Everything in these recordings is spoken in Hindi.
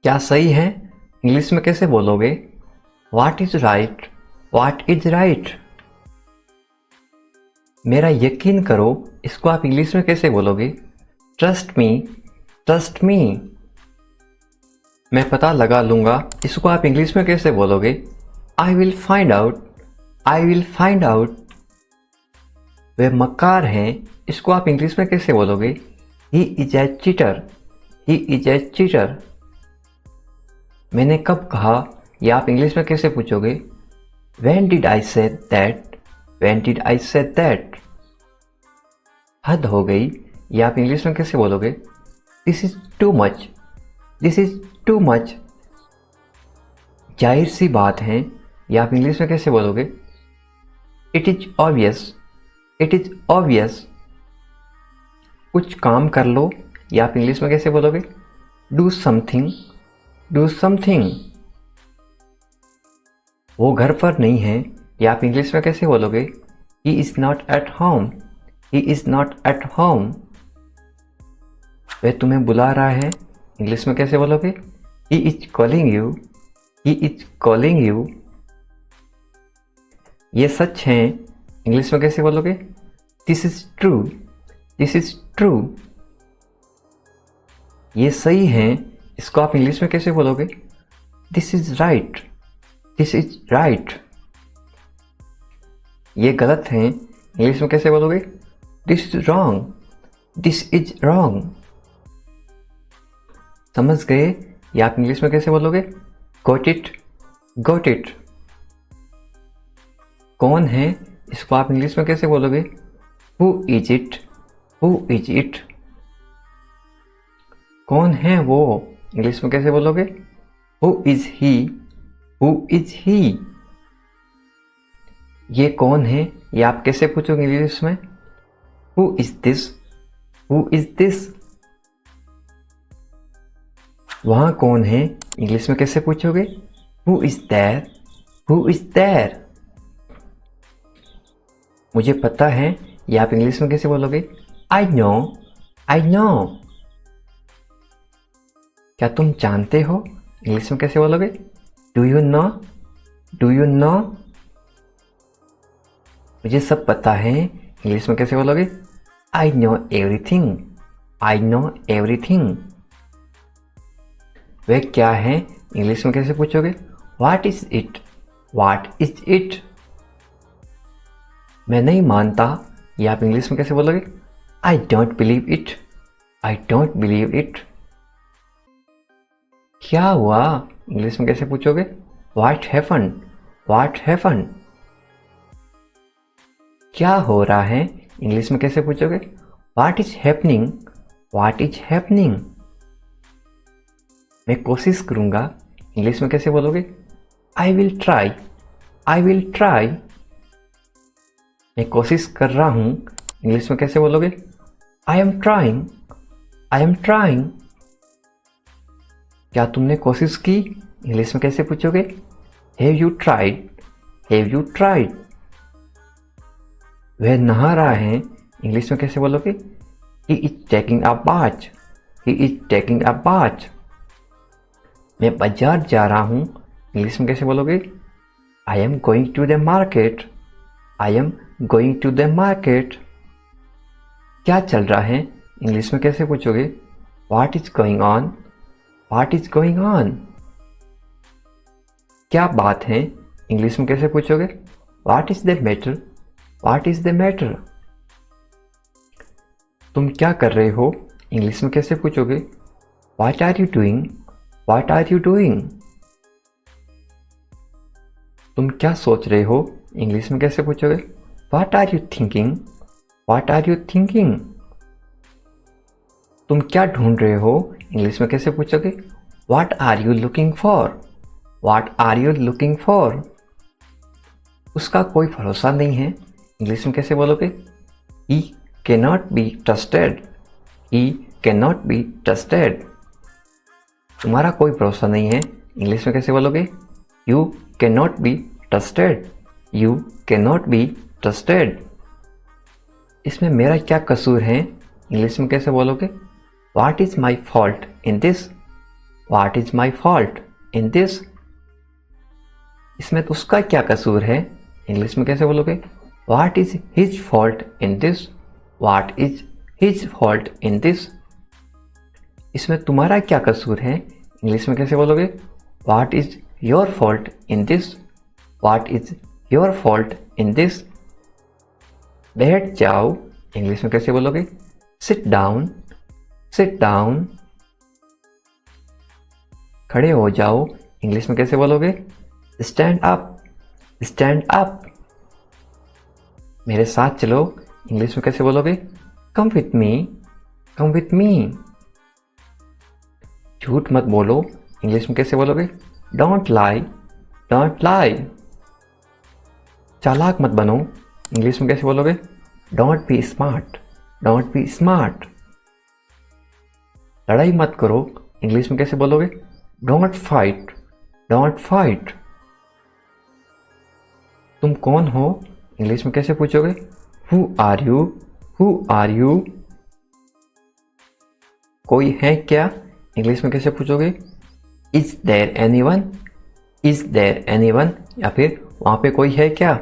क्या सही है इंग्लिश में कैसे बोलोगे? What is right? What is right? मेरा यकीन करो, इसको आप इंग्लिश में कैसे बोलोगे? Trust me, trust me. मैं पता लगा लूंगा, इसको आप इंग्लिश में कैसे बोलोगे? I will find out, I will find out. वे मक्कार हैं, इसको आप इंग्लिश में कैसे बोलोगे? He is a cheater, he is a cheater. मैंने कब कहा, यह आप इंग्लिश में कैसे पूछोगे? When did I say that? When did I say that? हद हो गई, यह आप इंग्लिश में कैसे बोलोगे? This is too much, this is too much। जाहिर सी बात है, यह आप इंग्लिश में कैसे बोलोगे? It is obvious, it is obvious। कुछ काम कर लो, यह आप इंग्लिश में कैसे बोलोगे? Do something, do something। वो घर पर नहीं है, या आप इंग्लिश में कैसे बोलोगे? He is not at home, he is not at home। वह तुम्हें बुला रहा है, इंग्लिश में कैसे बोलोगे? He is calling you, he is calling you। ये सच है, इंग्लिश में कैसे बोलोगे? This is true, this is true। ये सही है, इसको आप इंग्लिश में कैसे बोलोगे? This is right, this is right। ये गलत है, इंग्लिश में कैसे बोलोगे? This is wrong, this is wrong। समझ गए, या आप इंग्लिश में कैसे बोलोगे? Got it, got it। कौन है, इसको आप इंग्लिश में कैसे बोलोगे? Who is it, who is it। कौन है वो, इंग्लिश में कैसे बोलोगे? Who is he, who is he। ये कौन है, ये आप कैसे पूछोगे इंग्लिश में? Who is this, who is this। वहां कौन है, इंग्लिश में कैसे पूछोगे? Who is there, who is there। मुझे पता है, ये आप इंग्लिश में कैसे बोलोगे? I know, I know। क्या तुम जानते हो, इंग्लिश में कैसे बोलोगे? Do you know, do you know। मुझे सब पता है, इंग्लिश में कैसे बोलोगे? I know everything, I know everything। वह क्या है, इंग्लिश में कैसे पूछोगे? What is it, what is it। मैं नहीं मानता, ये आप इंग्लिश में कैसे बोलोगे? I don't believe it, I don't believe it। क्या हुआ, इंग्लिश में कैसे पूछोगे? What happened, what happened। क्या हो रहा है, इंग्लिश में कैसे पूछोगे? What is happening, what is happening। मैं कोशिश करूंगा, इंग्लिश में कैसे बोलोगे? I will try, I will try। मैं कोशिश कर रहा हूं, इंग्लिश में कैसे बोलोगे? I am trying, I am trying। क्या तुमने कोशिश की, इंग्लिश में कैसे पूछोगे? Have you tried, have you tried। वह नहा रहा है, इंग्लिश में कैसे बोलोगे? He is taking a bath, he is taking a bath। मैं बाजार जा रहा हूं, इंग्लिश में कैसे बोलोगे? I am going to the market, I am going to the market। क्या चल रहा है, इंग्लिश में कैसे पूछोगे? What is going on, what is going on। क्या बात है, इंग्लिश में कैसे पूछोगे? What is the matter, what is the matter। तुम क्या कर रहे हो, इंग्लिश में कैसे पूछोगे? What are you doing, what are you doing। तुम क्या सोच रहे हो, इंग्लिश में कैसे पूछोगे? What are you thinking, what are you thinking। तुम क्या ढूंढ रहे हो, इंग्लिश में कैसे पूछोगे? What are you looking for, what are you looking for। उसका कोई भरोसा नहीं है, इंग्लिश में कैसे बोलोगे? He cannot be trusted, he cannot be trusted। तुम्हारा कोई भरोसा नहीं है, इंग्लिश में कैसे बोलोगे? You cannot be trusted, you cannot be trusted। इसमें मेरा क्या कसूर है, इंग्लिश में कैसे बोलोगे? What is my fault in this, what is my fault in this. इसमें तो उसका क्या कसूर है, इंग्लिश में कैसे बोलोगे? What is his fault in this, what is his fault in this. इसमें तुम्हारा क्या कसूर है, इंग्लिश में कैसे बोलोगे? What is your fault in this, what is your fault in this. बैठ जाओ, इंग्लिश में कैसे बोलोगे? Sit down, sit down. खड़े हो जाओ, इंग्लिश में कैसे बोलोगे? Stand up, stand up. मेरे साथ चलो, इंग्लिश में कैसे बोलोगे? Come with me, come with me. झूठ मत बोलो, इंग्लिश में कैसे बोलोगे? Don't lie, don't lie. चालाक मत बनो, इंग्लिश में कैसे बोलोगे? Don't be smart, don't be smart. लड़ाई मत करो, इंग्लिश में कैसे बोलोगे? Don't fight, don't fight. तुम कौन हो, इंग्लिश में कैसे पूछोगे? Who are you, who are you. कोई है क्या, इंग्लिश में कैसे पूछोगे? Is there anyone, is there anyone. या फिर वहां पे कोई है क्या?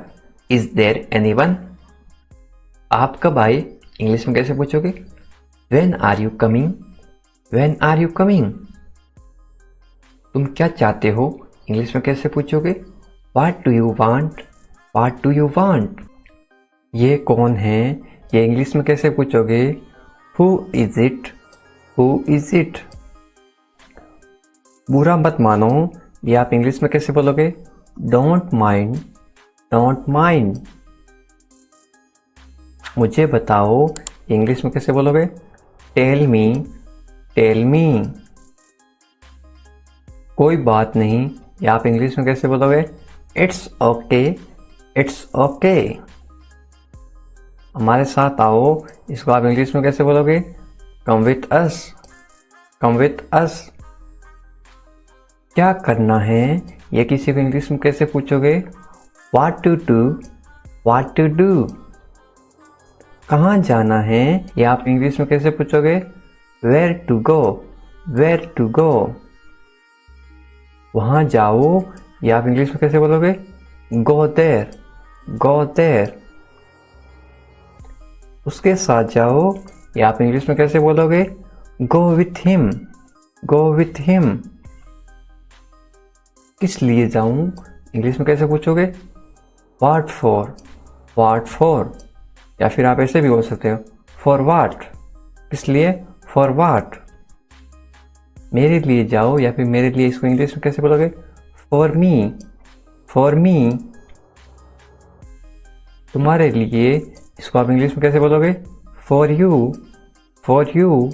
Is there anyone. आप कब आए, इंग्लिश में कैसे पूछोगे? When are you coming, when are you coming. तुम क्या चाहते हो, इंग्लिश में कैसे पूछोगे? What do you want, what do you want. ये कौन है, ये इंग्लिश में कैसे पूछोगे? Who is it, who is it. बुरा मत मानो, ये आप इंग्लिश में कैसे बोलोगे? Don't mind, don't mind. मुझे बताओ, इंग्लिश में कैसे बोलोगे? टेल मी, टेल मी। कोई बात नहीं, या आप इंग्लिश में कैसे बोलोगे? It's okay, it's okay. हमारे साथ आओ, इसको आप इंग्लिश में कैसे बोलोगे? Come with us, come with us. क्या करना है, ये किसी को इंग्लिश में कैसे पूछोगे? What to do, what to do. कहाँ जाना है, ये आप इंग्लिश में कैसे पूछोगे? Where to go, where to go. वहां जाओ, या आप इंग्लिश में कैसे बोलोगे? Go there, go there. उसके साथ जाओ, या आप इंग्लिश में कैसे बोलोगे? Go with him, go with him. किस लिए जाऊं, इंग्लिश में कैसे पूछोगे? What for, what for. या फिर आप ऐसे भी बोल सकते हो, फॉर व्हाट। किस लिए? For what. मेरे लिए जाओ, या फिर मेरे लिए, इसको इंग्लिश में कैसे बोलोगे? For me, for me. तुम्हारे लिए, इसको आप इंग्लिश में कैसे बोलोगे? For you, for you.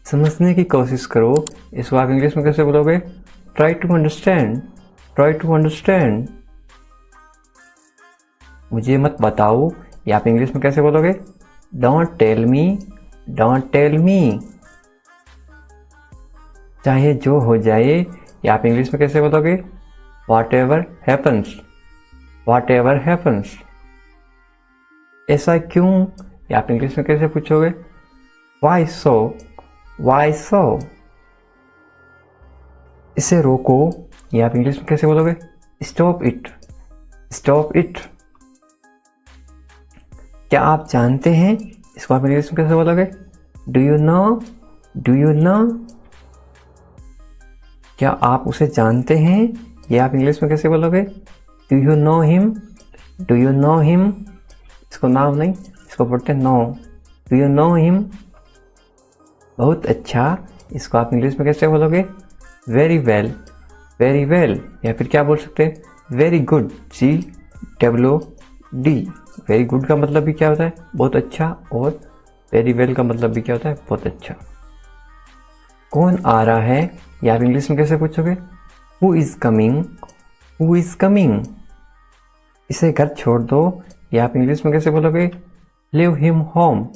समझने की कोशिश करो, इसको आप इंग्लिश में कैसे बोलोगे? Try to understand, try to understand. मुझे मत बताओ, या आप इंग्लिश में कैसे बोलोगे? Don't tell me, don't tell me. चाहे जो हो जाए, या आप इंग्लिश में कैसे बोलोगे? What ever happens, what ever happens. ऐसा क्यों, या आप इंग्लिश में कैसे पूछोगे? वाई सो, वाई सो। इसे रोको, या आप इंग्लिश में कैसे बोलोगे? Stop it, stop it. क्या आप जानते हैं, इसको आप इंग्लिश में कैसे बोलोगे? Do you no, do you no. क्या आप उसे जानते हैं, ये आप इंग्लिश में कैसे बोलोगे? Do you know him, do you know him. इसको नाम नहीं, इसको बोलते हैं know. Do you know him. बहुत अच्छा, इसको आप इंग्लिश में कैसे बोलोगे? Very well, very well. या फिर क्या बोल सकते हैं? Very good, GWD। Very good का मतलब भी क्या होता है? बहुत अच्छा। और वेरी वेल का मतलब भी क्या होता है? बहुत अच्छा। कौन आ रहा है, या आप इंग्लिश में कैसे पूछोगे? Who is coming, who is coming. इसे घर छोड़ दो, या आप इंग्लिश में कैसे बोलोगे? Leave him home,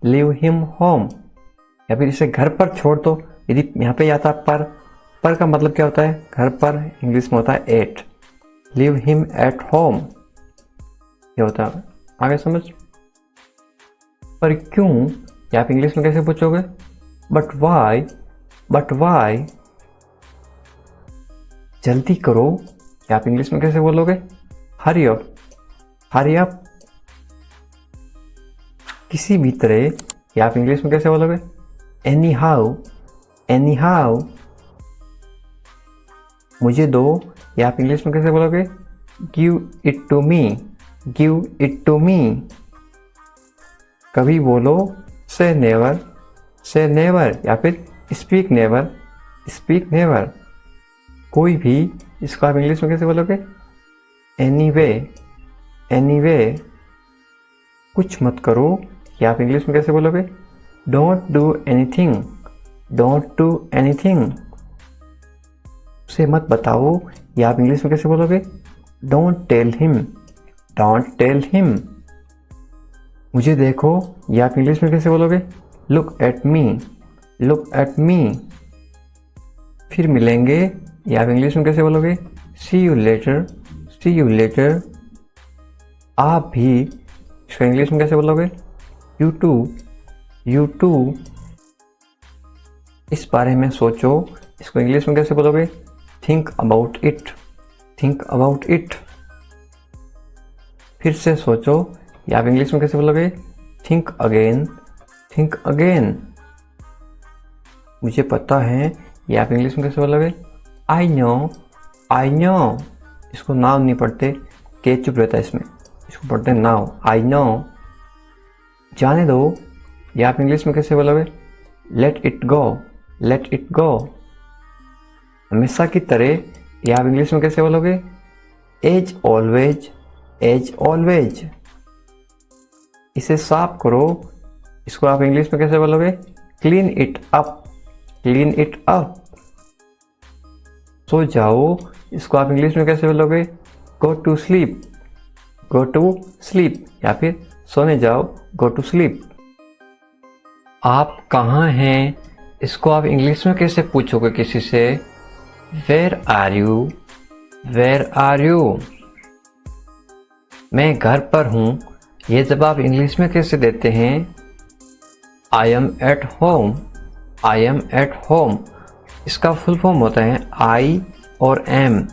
leave him home. या फिर इसे घर पर छोड़ दो, यदि यहाँ पे आता पर का मतलब क्या होता है? घर पर इंग्लिश में होता है at. Leave him at home, ये होता है। आगे समझ। पर क्यों, या आप इंग्लिश में कैसे पूछोगे? बट वाई, बट वाई, जल्दी करो, या आप इंग्लिश में कैसे बोलोगे? Hurry up, hurry up. किसी भी तरह, या आप इंग्लिश में कैसे बोलोगे? Anyhow, anyhow. मुझे दो, या आप इंग्लिश में कैसे बोलोगे? Give it to me, give it to me. कभी बोलो से नेवर, या फिर स्पीक नेवर, स्पीक नेवर। कोई भी, इसको आप इंग्लिश में कैसे बोलोगे? Anyway, anyway. कुछ मत करो, या आप इंग्लिश में कैसे बोलोगे? Don't do anything, don't do anything. उसे मत बताओ, या आप इंग्लिश में कैसे बोलोगे? Don't tell him, don't tell him. मुझे देखो, या आप इंग्लिश में कैसे बोलोगे? Look at me, look at me. फिर मिलेंगे, या आप इंग्लिश में कैसे बोलोगे? See you later, see you later. आप भी, इसको इंग्लिश में कैसे बोलोगे? You too, you too. इस बारे में सोचो, इसको इंग्लिश में कैसे बोलोगे? Think about it, think about it. फिर से सोचो, या आप इंग्लिश में कैसे बोलोगे? Think again, think again. मुझे पता है, या आप इंग्लिश में कैसे बोलोगे? I know, I know. इसको नाउ नहीं पढ़ते, के चुप रहता है इसमें, इसको पढ़ते नाउ, आई नो। जाने दो, या आप इंग्लिश में कैसे बोलोगे? Let it go, let it go. हमेशा की तरह, या आप इंग्लिश में कैसे बोलोगे? As always, as always. इसे साफ करो, इसको आप इंग्लिश में कैसे बोलोगे? Clean it up, clean it up. सो जाओ, इसको आप इंग्लिश में कैसे बोलोगे? Go to sleep, go to sleep, या फिर सोने जाओ, गो टू स्लीप। आप कहाँ हैं, इसको आप इंग्लिश में कैसे पूछोगे किसी से? Where are you, where are you. मैं घर पर हूँ, ये जवाब इंग्लिश में कैसे देते हैं? आई am at home, I am at home. इसका फुल फॉर्म होता है आई और एम।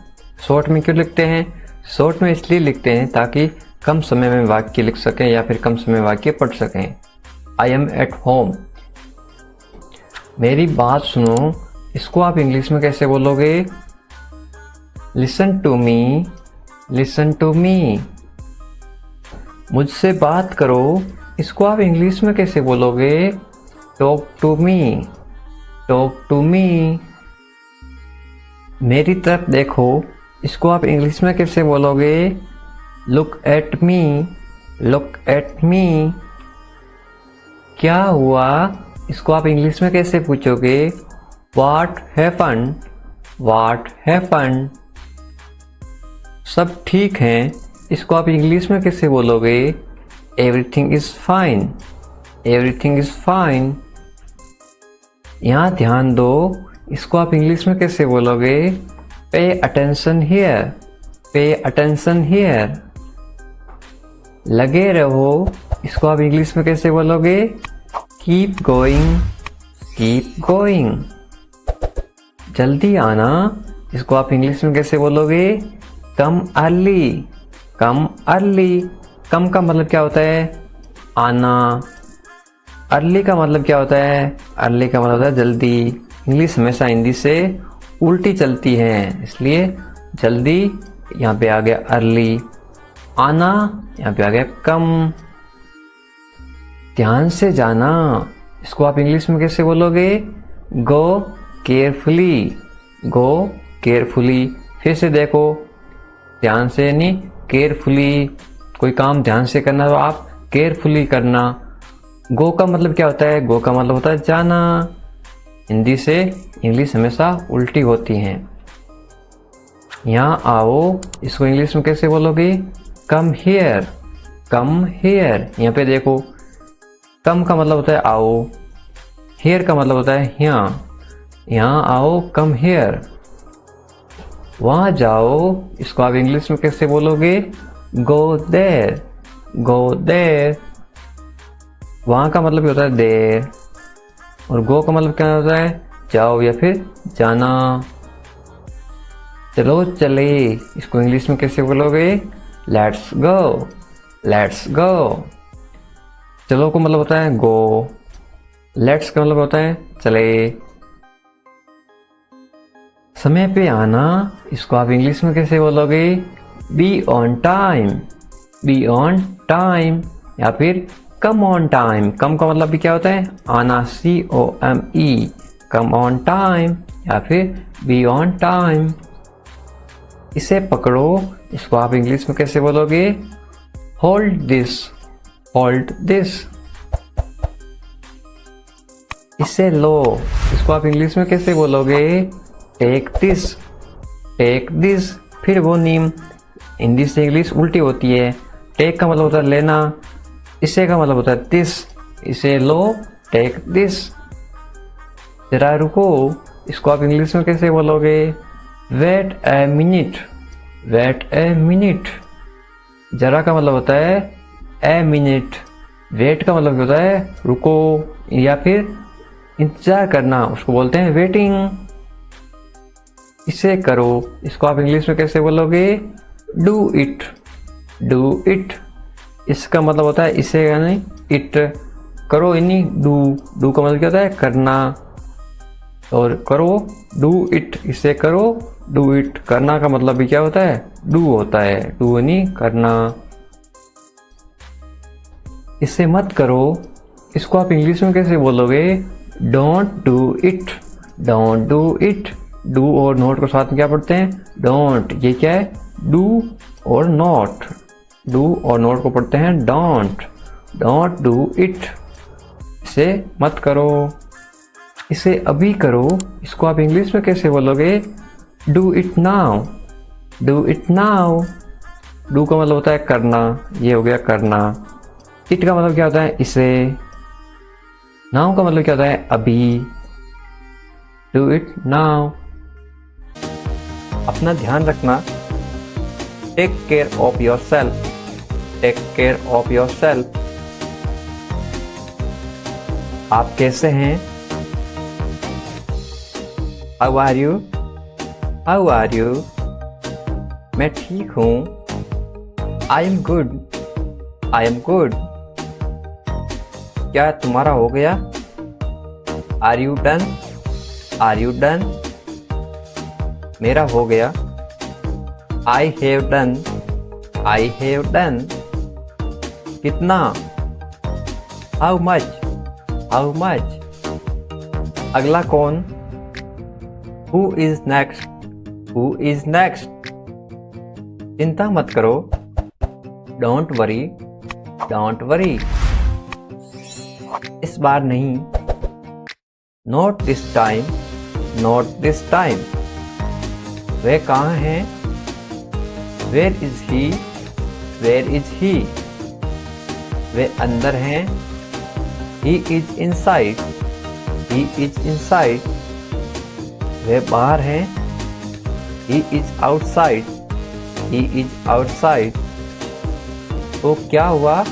शॉर्ट में क्यों लिखते हैं? शॉर्ट में इसलिए लिखते हैं ताकि कम समय में वाक्य लिख सकें या फिर कम समय में वाक्य पढ़ सकें। I am at home. मेरी बात सुनो, इसको आप इंग्लिश में कैसे बोलोगे? Listen to me, listen to me. मुझसे बात करो, इसको आप इंग्लिश में कैसे बोलोगे? Talk to me, talk to me. मेरी तरफ देखो, इसको आप इंग्लिश में कैसे बोलोगे? Look at me, look at me. क्या हुआ, इसको आप इंग्लिश में कैसे पूछोगे? What happened, what happened. सब ठीक है, इसको आप इंग्लिश में कैसे बोलोगे? Everything is fine, everything is fine. यहाँ ध्यान दो, इसको आप इंग्लिश में कैसे बोलोगे? Pay attention here, pay attention here. लगे रहो, इसको आप इंग्लिश में कैसे बोलोगे? Keep going, keep going. जल्दी आना, इसको आप इंग्लिश में कैसे बोलोगे? कम अर्ली, कम अर्ली। कम का मतलब क्या होता है? आना। अर्ली का मतलब क्या होता है? अर्ली का मतलब होता है जल्दी। इंग्लिश हमेशा हिंदी से उल्टी चलती है, इसलिए जल्दी यहाँ पे आ गया अर्ली, आना यहाँ पे आ गया कम। ध्यान से जाना, इसको आप इंग्लिश में कैसे बोलोगे? गो केयरफुली, गो केयरफुली। फिर से देखो, ध्यान से नहीं, केयरफुली। कोई काम ध्यान से करना तो आप केयरफुली करना। गो का मतलब क्या होता है? गो का मतलब होता है जाना। हिंदी से इंग्लिश हमेशा उल्टी होती हैं। यहाँ आओ, इसको इंग्लिश में कैसे बोलोगे? Come here, come here. यहाँ पे देखो, कम का मतलब होता है आओ, हियर का मतलब होता है यहाँ। यहाँ आओ, कम हियर। वहाँ जाओ, इसको आप इंग्लिश में कैसे बोलोगे? Go there, go there. वहाँ का मतलब होता है देर, और गो का मतलब क्या होता है? जाओ या फिर जाना। चलो चले, इसको इंग्लिश में कैसे बोलोगे? Let's go, let's go. चलो को मतलब होता है गो, लेट्स का मतलब होता है चले। समय पे आना, इसको आप इंग्लिश में कैसे बोलोगे? Be on time, be on time या फिर कम ऑन टाइम। कम का मतलब भी क्या होता है? आना, COME, कम ऑन टाइम या फिर बी ऑन टाइम। इसे पकड़ो, इसको आप इंग्लिश में कैसे बोलोगे? Hold this, hold this. इसे लो, इसको आप इंग्लिश में कैसे बोलोगे? Take this, take this. फिर वो नीम, हिंदी से इंग्लिश उल्टी होती है। टेक का मतलब होता है लेना, इसे का मतलब होता है दिस। इसे लो, टेक दिस। जरा रुको, इसको आप इंग्लिश में कैसे बोलोगे? Wait a minute, wait a minute. जरा का मतलब होता है ए मिनट, वेट का मतलब होता है रुको या फिर इंतजार करना, उसको बोलते हैं वेटिंग। इसे करो, इसको आप इंग्लिश में कैसे बोलोगे? Do it, do it. इसका मतलब होता है इसे यानी इट, करो यानी डू। डू का मतलब क्या होता है? करना, और करो डू इट, इसे करो डू इट। करना का मतलब भी क्या होता है? डू होता है, डू यानी करना। इसे मत करो, इसको आप इंग्लिश में कैसे बोलोगे? Don't do it, don't do it. Do और नॉट को साथ में क्या पढ़ते हैं? डोंट। ये क्या है? डू और नॉट। डू और नॉट को पढ़ते हैं डोंट, डोंट डू इट। इसे मत करो, इसे अभी करो, इसको आप इंग्लिश में कैसे बोलोगे? Do it now, do it now. Do का मतलब होता है करना, ये हो गया करना। इट का मतलब क्या होता है? इसे। नाउ का मतलब क्या होता है? अभी। Do it now. अपना ध्यान रखना। Take care of yourself, take care of yourself. आप कैसे हैं? How are you, how are you. मैं ठीक हूँ। I am good, I am good. क्या तुम्हारा हो गया? Are you done, are you done. मेरा हो गया। I have done, I have done. कितना? How much, how much. अगला कौन? Who is next, who is next. चिंता मत करो। Don't worry, don't worry. इस बार नहीं। Not this time, not this time. वे कहाँ हैं? Where is he, where is he. वे अंदर हैं। He is inside, he is inside. वे बाहर हैं। He is outside, he is outside. तो क्या हुआ?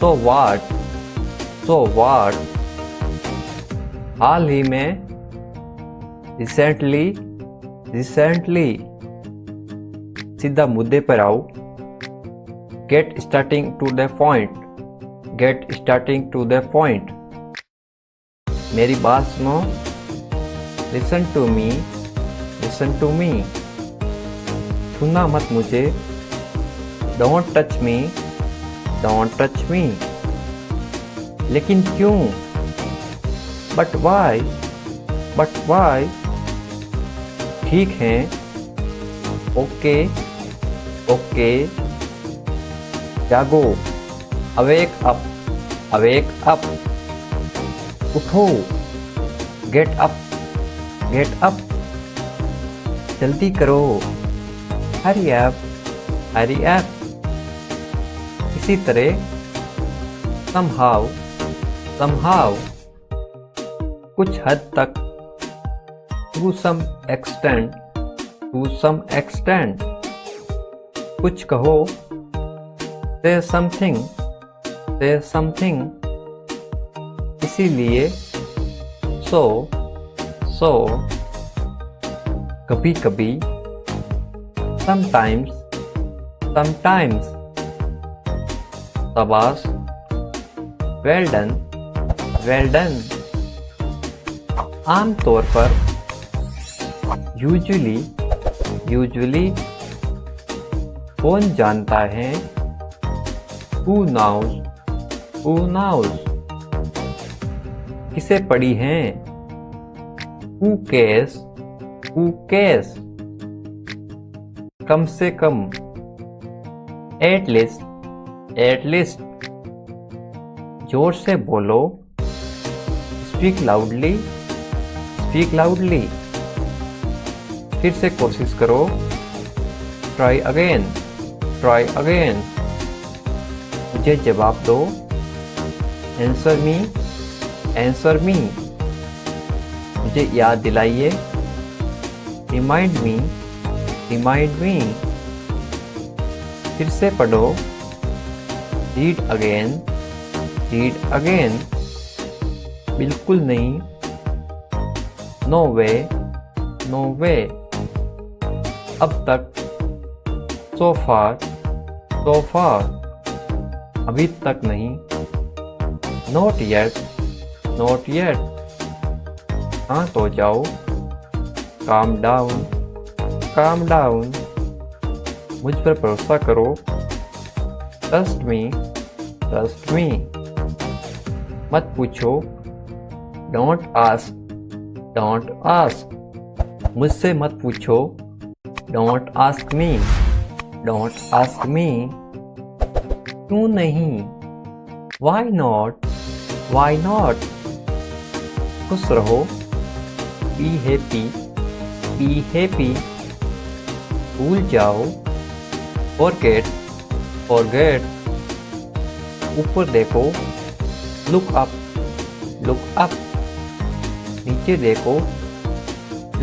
तो व्हाट, तो व्हाट। हाल ही में, रिसेंटली, रिसेंटली। सीधा मुद्दे पर आओ। Get starting to the point, get starting to the point. मेरी बात सुनो। Listen to me, listen to me. छूना मत मुझे। Don't touch me, don't touch me. लेकिन क्यों? But why, but why. ठीक है। Okay, okay. जागो। Awake up, awake up. उठो। Get up, get up. जल्दी करो। Hurry up, hurry up. इसी तरह somehow, somehow। कुछ हद तक। to some extent, to some extent। कुछ कहो। say something, say something। इसीलिए। so, so, कभी कभी, sometimes, sometimes, शाबाश, well done, well done, आमतौर पर, usually, usually, कौन जानता है, who knows, who knows, किसे पढ़ी हैं, who cares, who cares, कम से कम, at least, at least, जोर से बोलो, speak loudly, speak loudly, फिर से कोशिश करो, try again, try again, मुझे जवाब दो, answer me, answer me, मुझे याद दिलाइए, remind me, remind me, फिर से पढ़ो, read again, read again, बिल्कुल नहीं, no way, no way, अब तक, so far, so far, अभी तक नहीं, not yet, not yet, शांत हो जाओ, calm down, calm down, मुझ पर भरोसा करो, trust me, trust me, मत पूछो, don't ask, don't ask, मुझसे मत पूछो, don't ask me, don't ask me, क्यों नहीं, why not, why not, खुश रहो, be happy, be happy, भूल जाओ, forget, forget, ऊपर देखो, look up, look up, नीचे देखो,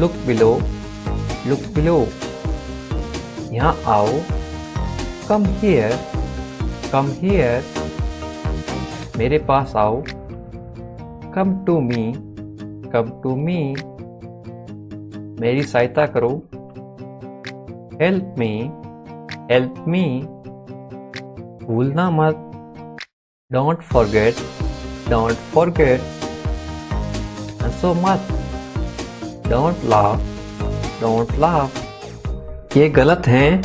look below, look below, यहाँ आओ, come here, come here, मेरे पास आओ, come to me, come to me, मेरी सहायता करो, help me, help me, भूलना मत, don't forget, don't forget, हंसो मत, don't laugh, don't laugh, ये गलत है,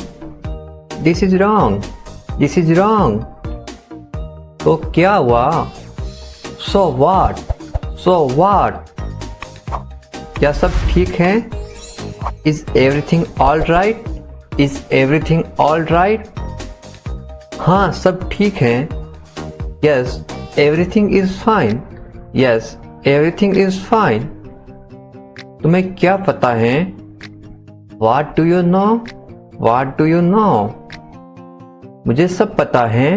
this is wrong, this is wrong, तो क्या हुआ, so what, so what, क्या सब ठीक है, is everything all right, is everything all right, हाँ सब ठीक है, yes everything is fine, yes everything is fine, तुम्हें क्या पता है, what do you know, what do you know, मुझे सब पता है,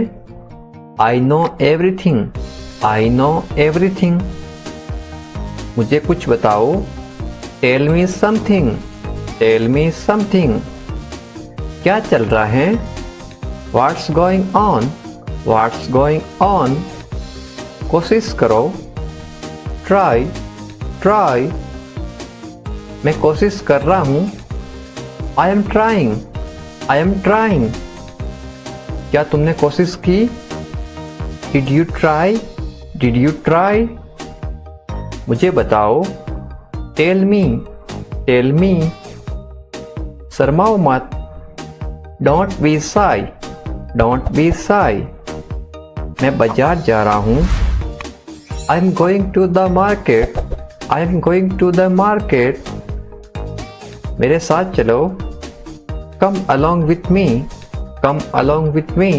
I know everything, I know everything, मुझे कुछ बताओ, tell me something, tell me something, क्या चल रहा है, what's going on, what's going on, कोशिश करो, try, try, मैं कोशिश कर रहा हूँ, I am trying, I am trying, क्या तुमने कोशिश की, did you try, did you try, मुझे बताओ, tell me, tell me, शर्माओ मत, don't be shy, don't be shy, मैं बाजार जा रहा हूँ, I am going to the market, I am going to the market, मेरे साथ चलो, come along with me, come along with me,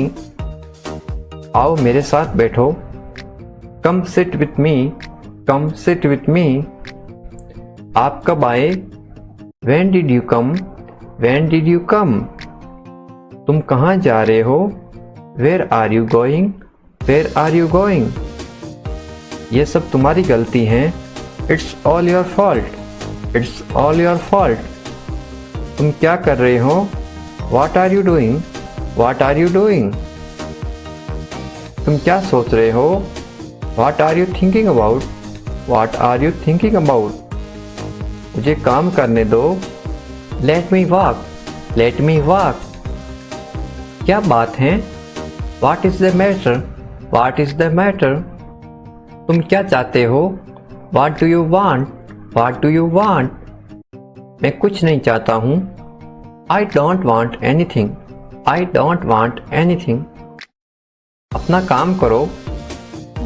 आओ मेरे साथ बैठो, come sit with me, come sit with me, आप कब आए, when did you come, when did you come, तुम कहाँ जा रहे हो, where are you going, where are you going, ये सब तुम्हारी गलती है, it's all your fault, it's all your fault, तुम क्या कर रहे हो, what are you doing, what are you doing, तुम क्या सोच रहे हो, what are you thinking about, what are you thinking about, मुझे काम करने दो। Let me walk, let me walk. क्या बात है? What is the matter? What is the matter? तुम क्या चाहते हो? What do you want? What do you want? मैं कुछ नहीं चाहता हूँ। I don't want anything. I don't want anything. अपना काम करो।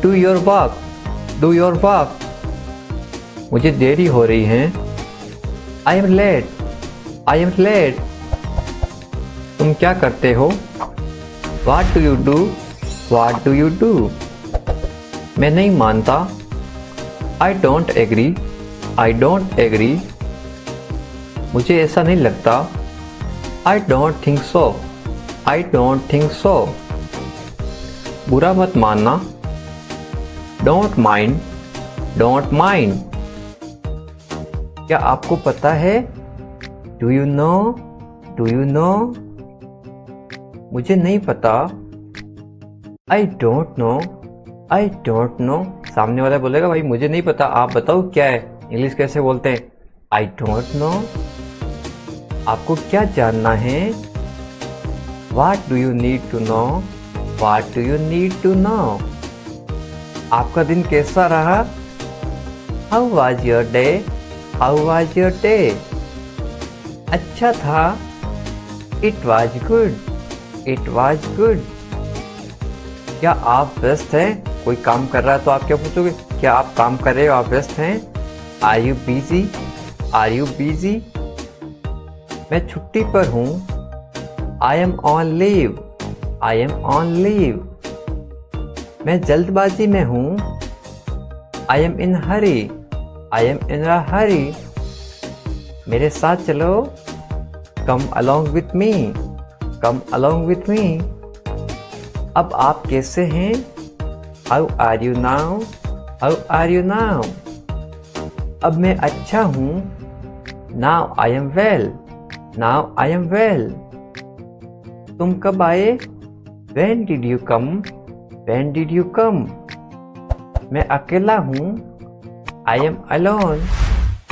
Do your work. Do your work. मुझे देरी हो रही है। I am late. I am late. तुम क्या करते हो? What do you do? What do you do? मैं नहीं मानता। I don't agree. I don't agree. मुझे ऐसा नहीं लगता। I don't think so. I don't think so. बुरा मत मानना। Don't mind. Don't mind. क्या आपको पता है? Do you know? Do you know? मुझे नहीं पता। I don't know. I don't know. सामने वाला बोलेगा भाई मुझे नहीं पता, आप बताओ क्या है। इंग्लिश कैसे बोलते हैं? I don't know. आपको क्या जानना है? What do you need to know? What do you need to know? आपका दिन कैसा रहा? How was your day? How was your day? अच्छा था। It was good. It was good. क्या आप व्यस्त हैं? कोई काम कर रहा है तो आप क्या पूछोगे? क्या आप काम कर रहे हो? आप व्यस्त हैं? Are you busy? Are you busy? मैं छुट्टी पर हूँ। I am on leave. I am on leave. मैं जल्दबाजी में हूँ। I am in hurry. I am in a hurry. मेरे साथ चलो। Come along with me. Come along with me. अब आप कैसे हैं? How are you now? How are you now? अब मैं अच्छा हूँ। Now I am well. Now I am well. तुम कब आए? When did you come? When did you come? मैं अकेला हूँ। I am alone.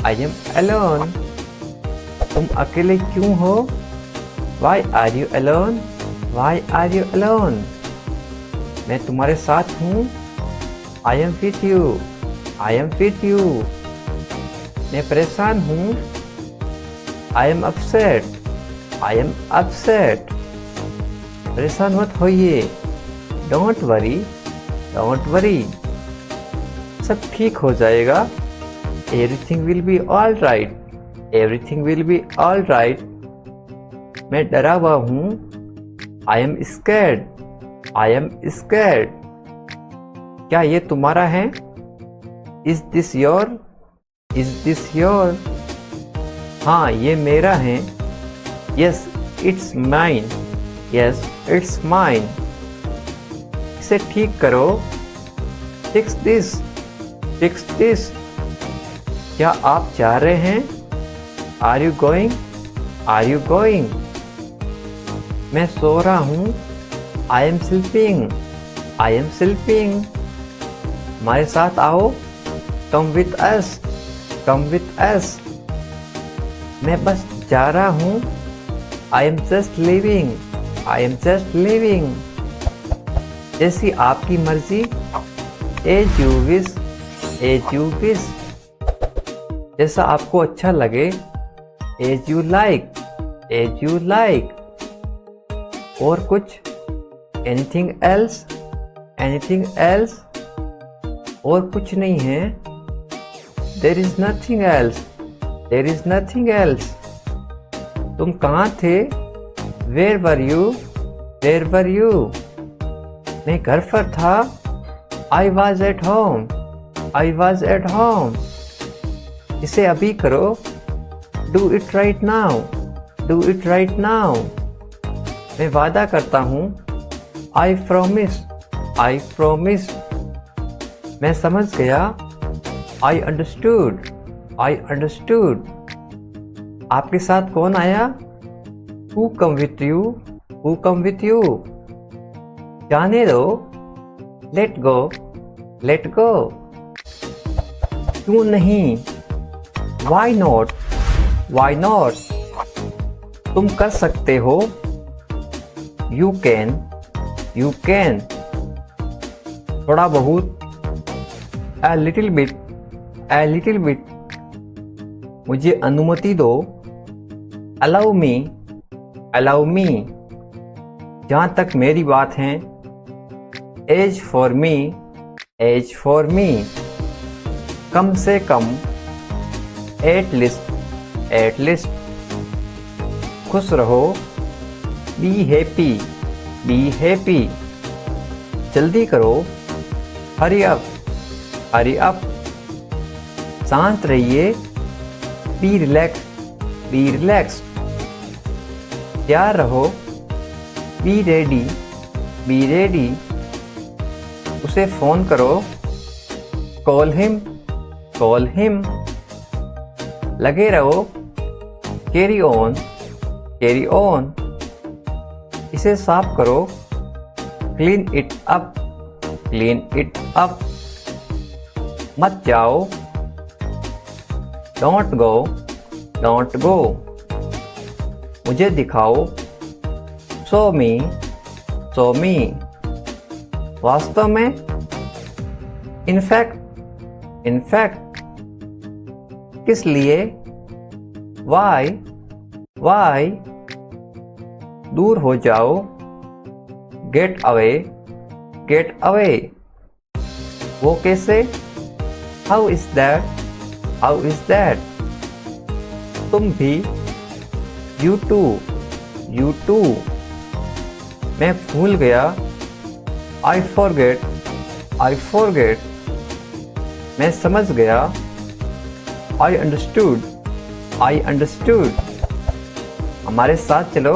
I am alone. तुम अकेले क्यों हो? Why are you alone? Why are you alone? मैं तुम्हारे साथ हूँ। I am with you. I am with you. मैं परेशान हूँ। I am upset. I am upset. परेशान मत होइए। Don't worry. Don't worry. सब ठीक हो जाएगा। Everything will be all right. Everything will be all right. मैं डरा हुआ हूँ। I am scared. I am scared. क्या ये तुम्हारा है? Is this your? Is this your? हाँ ये मेरा है। Yes, it's mine. Yes, it's mine. इसे ठीक करो। Fix this. Fix this. क्या आप जा रहे हैं? Are you going? Are you going? मैं सो रहा हूँ। I am sleeping. I am sleeping. हमारे साथ आओ। Come with us. Come with us. मैं बस जा रहा हूँ। I am just leaving. I am just leaving. जैसी आपकी मर्जी। As you wish. As you wish. जैसा आपको अच्छा लगे। As you like. As you like. और कुछ? Anything else? Anything else? और कुछ नहीं है। There is nothing else. There is nothing else. तुम कहाँ थे? Where were you? Where were you? मैं घर पर था। I was at home. I was at home. इसे अभी करो। Do it right now. Do it right now. मैं वादा करता हूँ। I promise. I promise. मैं समझ गया। I understood. I understood. आपके साथ कौन आया? Who come with you? Who come with you? जाने दो। Let go. Let go. क्यों नहीं? Why not? Why not? तुम कर सकते हो। You can. You can. थोड़ा बहुत। A little bit. A little bit. मुझे अनुमति दो। Allow me. Allow me. जहाँ तक मेरी बात है। As for me. As for me. कम से कम। At least. At least. खुश रहो। Be happy. Be happy. जल्दी करो। Hurry up. Hurry up. शांत रहिए। Be relaxed. Be relaxed. तैयार रहो। Be ready. Be ready. उसे फोन करो। Call him. Call him. लगे रहो। Carry on. Carry on. इसे साफ करो। Clean it up. Clean it up. मत जाओ। Don't go. Don't go. मुझे दिखाओ। Show me. Show me. वास्तव में। In fact. In fact. किस लिए? Why? Why? दूर हो जाओ। Get away. Get away. वो कैसे? How is that? How is that? तुम भी। You too. You too. मैं भूल गया। I forget. I forget. मैं समझ गया। I understood. I understood. हमारे साथ चलो।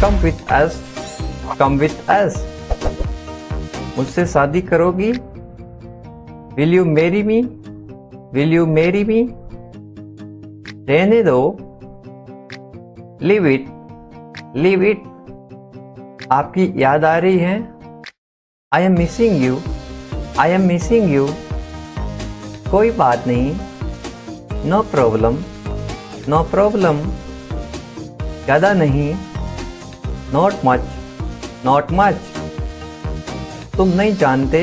Come with us. Come with us. मुझसे शादी करोगी? Will you marry me? Will you marry me? रहने दो। Leave it. Leave it. आपकी याद आ रही है। I am missing you. I am missing you. कोई बात नहीं। No problem. No problem. ज़्यादा नहीं। Not much. Not much. तुम नहीं जानते।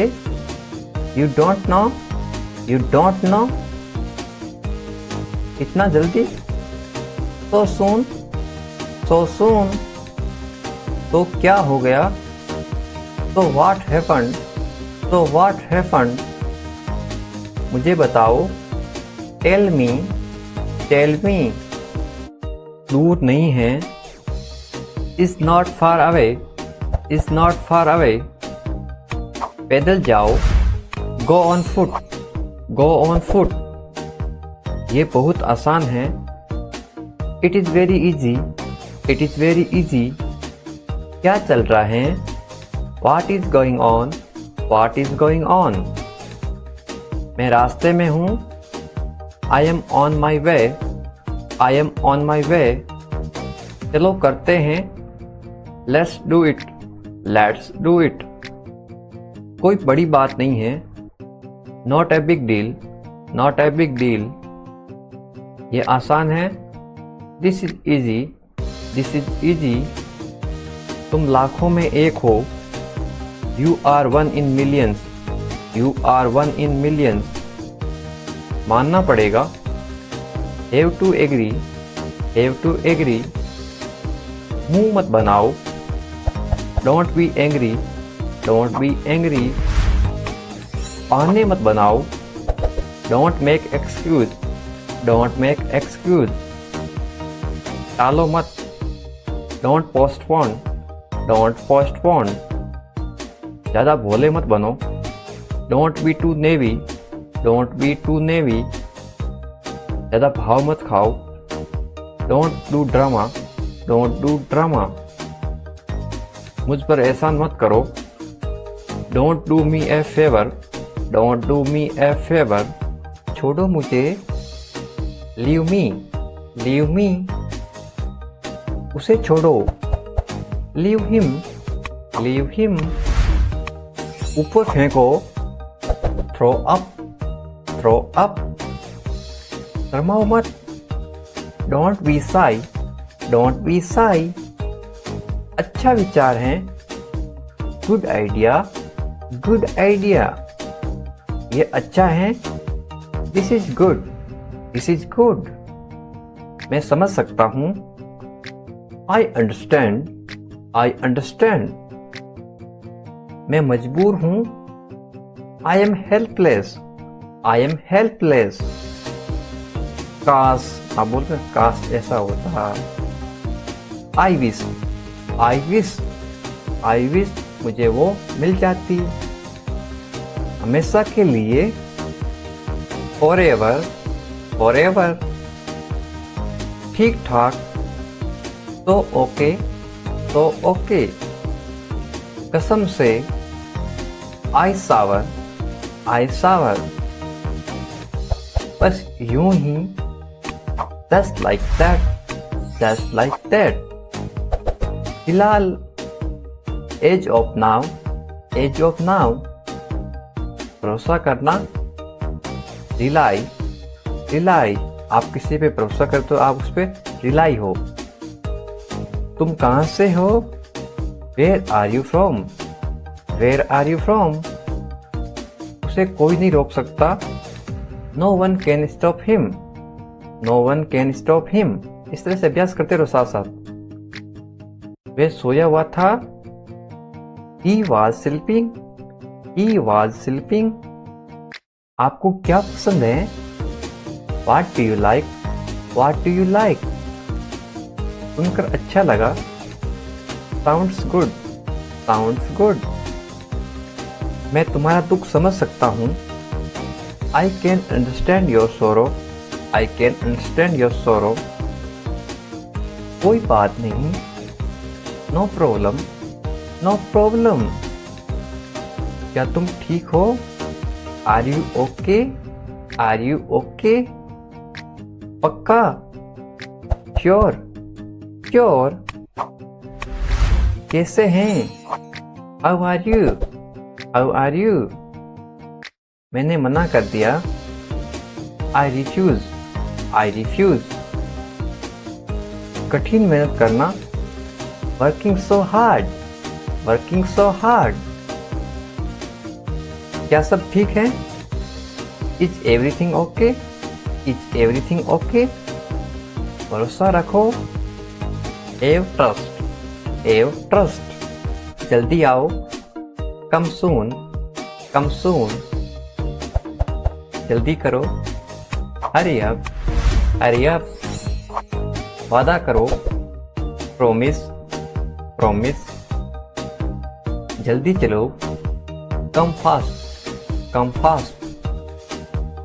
You don't know. You don't know. इतना जल्दी? So soon. So soon. तो क्या हो गया? So what happened? So what happened? मुझे बताओ। Tell me. Tell me. दूर नहीं है। Is not far away. Is not far away. पैदल जाओ। Go on foot. Go on foot. ये बहुत आसान है। It is very easy. It is very easy. क्या चल रहा है? What is going on? What is going on? मैं रास्ते में हूँ। I am on my way. I am on my way. चलो करते हैं। Let's do it. Let's do it. कोई बड़ी बात नहीं है। Not a big deal. Not a big deal. ये आसान है। This is easy. This is easy. तुम लाखों में एक हो। You are one in millions. You are one in millions. मानना पड़ेगा। Have to agree. Have to agree. मुंह मत बनाओ। Don't be angry. Don't be angry. बहाने मत बनाओ। Don't make excuse. Don't make excuse. टालो मत। Don't postpone. Don't postpone. ज़्यादा भोले मत बनो। Don't be too navy. Don't be too navy. ज़्यादा भाव मत खाओ। Don't do drama. Don't do drama. मुझ पर एहसान मत करो। Don't do me a favor. Don't do me a favor. छोड़ो मुझे। Leave me. Leave me. उसे छोड़ो। Leave him. Leave him. ऊपर फेंको। Throw up. Throw up. शर्माओ मत, डोंट बी शाई, डोंट बी शाई। अच्छा विचार है, गुड आइडिया, गुड आइडिया। ये अच्छा है, this is good, this is good. मैं समझ सकता हूँ, आई अंडरस्टैंड, आई अंडरस्टैंड। मैं मजबूर हूँ, I am helpless, I am helpless. काश, आप बोल रहे काश ऐसा होता। I wish, I wish, I wish मुझे वो मिल जाती। हमेशा के लिए, फॉरएवर, फॉरएवर। ठीक ठाक, तो ओके, तो ओके। कसम से, आई सावर, आई सावर। बस यूं ही, just like that, just like that. फिलहाल, as of now, as of now. भरोसा करना, रिलाई, रिलाई। आप किसी पे भरोसा करते हो, आप उस पर रिलाई हो। तुम कहाँ से हो? Where are you from? Where are you from? उसे कोई नहीं रोक सकता। No one can stop him, no one can stop him. इस तरह से अभ्यास करते रहो साथ साथ। वह सोया हुआ था। He was sleeping, he was sleeping। आपको क्या पसंद है? What do you like, what do you like? सुनकर अच्छा लगा। Sounds good, sounds good। मैं तुम्हारा दुख समझ सकता हूँ। I can understand your sorrow, I can understand your sorrow। कोई बात नहीं। No problem, no problem। क्या तुम ठीक हो? Are you okay, are you okay? पक्का? Sure, sure। कैसे हैं? How are you, how are you? मैंने मना कर दिया। I refuse, I refuse। कठिन मेहनत करना। Working so hard, working so hard। क्या सब ठीक है? Is everything okay, is everything okay? भरोसा रखो। Have trust, have trust। जल्दी आओ। Come soon, come soon। जल्दी करो। Hurry up, hurry up। वादा करो। Promise, promise। जल्दी चलो। Come fast, come fast।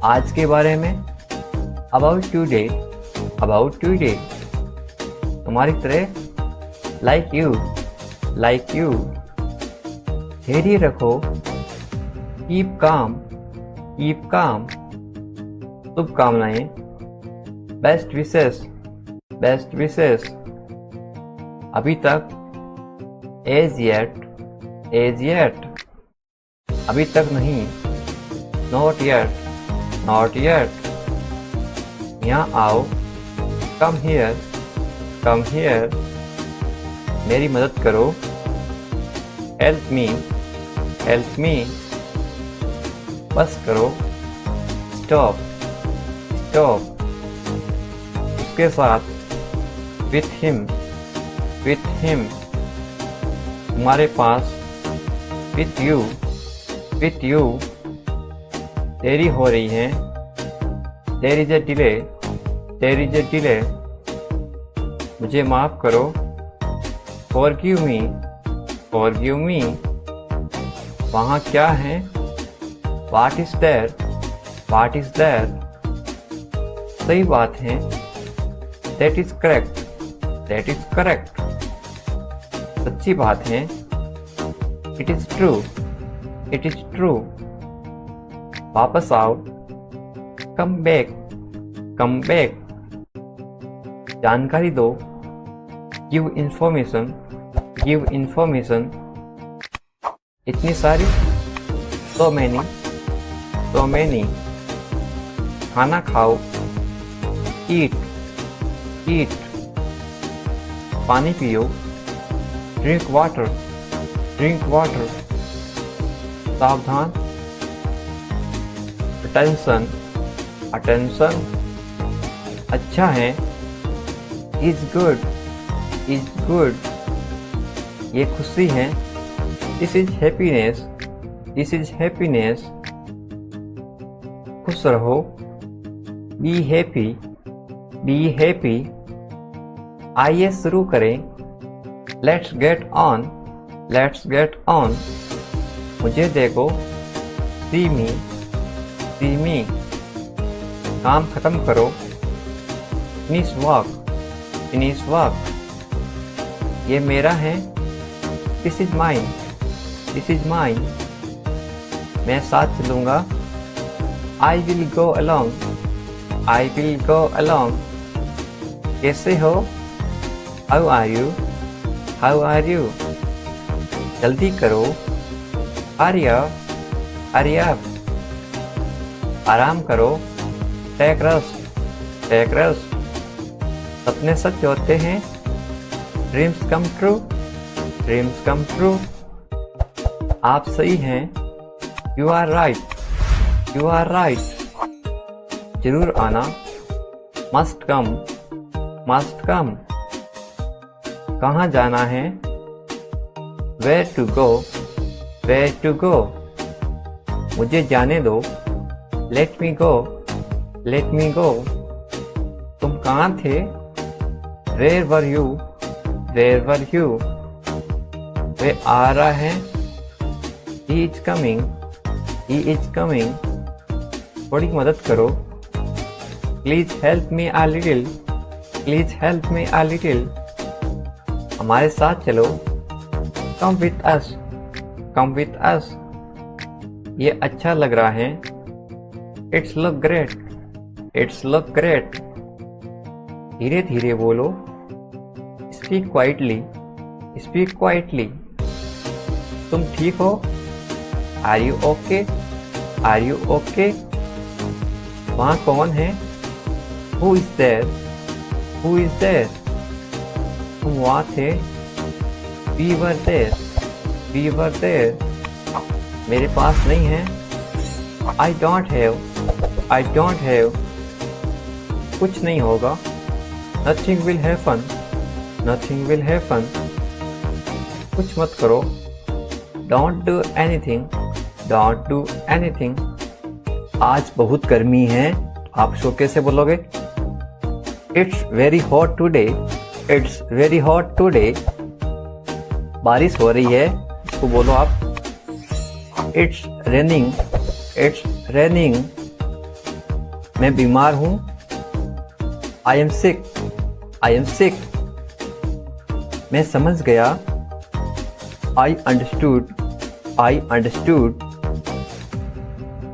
आज के बारे में। About today, about today। तुम्हारी तरह। Like you, like you। धैर्य रखो। Keep calm, keep calm। शुभकामनाएं। Best wishes, best wishes। अभी तक। As yet, as yet। अभी तक नहीं। Not yet, not yet। यहाँ आओ। Come here, come here। मेरी मदद करो। Help me, help me। बस करो। Stop, stop। उसके साथ। With him, with him। तुम्हारे पास। With you, with you। देरी हो रही है। There is a delay, there is a delay। मुझे माफ करो। Forgive me, forgive me। वहाँ क्या है? What is there, what is there? सही बात है। That is correct, that is correct। सच्ची बात है। It is true, it is true। वापस आओ। Come back, come back। जानकारी दो। Give information, give information। इतनी सारी। So many, so many। खाना खाओ। ईट ईट, पानी पियो, ड्रिंक वाटर, सावधान, अटेंशन, अच्छा है, इज गुड, ये खुशी है, दिस इज हैप्पीनेस, खुश रहो, बी हैप्पी, आइए शुरू करें, लेट्स गेट ऑन, मुझे देखो, सी मी, काम खत्म करो, फिनिश वर्क, ये मेरा है, दिस इज माइन, मैं साथ चलूंगा, आई विल गो अलोंग, कैसे हो, हाउ आर यू, जल्दी करो, हरी अप, आराम करो, टेक रेस्ट, सपने सच होते हैं, ड्रीम्स कम ट्रू, आप सही हैं, यू आर राइट, जरूर आना, मस्ट कम, कहाँ जाना है, वेयर टू गो, मुझे जाने दो, लेट मी गो, तुम कहाँ थे, वेयर वर यू, वे आ रहा है, ही इज कमिंग, थोड़ी मदद करो, please help me uh little, हमारे साथ चलो, कम विथ अस, ये अच्छा लग रहा है, इट्स लुक ग्रेट, धीरे धीरे बोलो, स्पीक क्वाइटली, तुम ठीक हो, आर यू ओके, वहाँ कौन है, हु इज देयर, तुम वहाँ थे, वी वर देयर, मेरे पास नहीं है, आई डोंट हैव, कुछ नहीं होगा, नथिंग विल हैपन, कुछ मत करो, डोंट डू एनीथिंग, आज बहुत गर्मी है, आप शो कैसे बोलोगे, इट्स वेरी हॉट टुडे, बारिश हो रही है, इसको बोलो आप, इट्स रेनिंग, मैं बीमार हूँ, आई एम सिक, मैं समझ गया, आई अंडरस्टूड,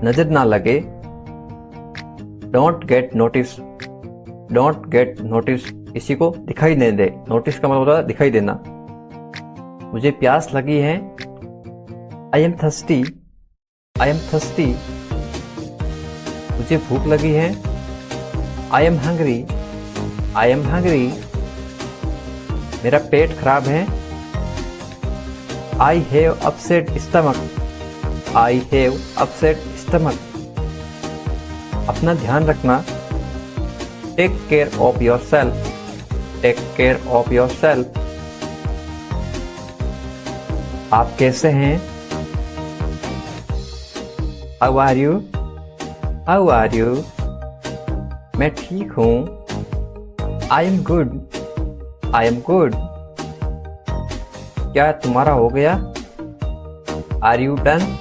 नजर ना लगे, डोंट गेट नोटिस, किसी को दिखाई नहीं दे, नोटिस का मतलब होता है दिखाई देना, मुझे प्यास लगी है, आई एम थर्स्टी, मुझे भूख लगी है, आई एम हंग्री, मेरा पेट खराब है, आई हैव अपसेट स्टमक, अपना ध्यान रखना, टेक केयर ऑफ योरसेल्फ, आप कैसे हैं, हाउ आर यू, मैं ठीक हूँ, आई एम गुड, क्या तुम्हारा हो गया, आर यू डन,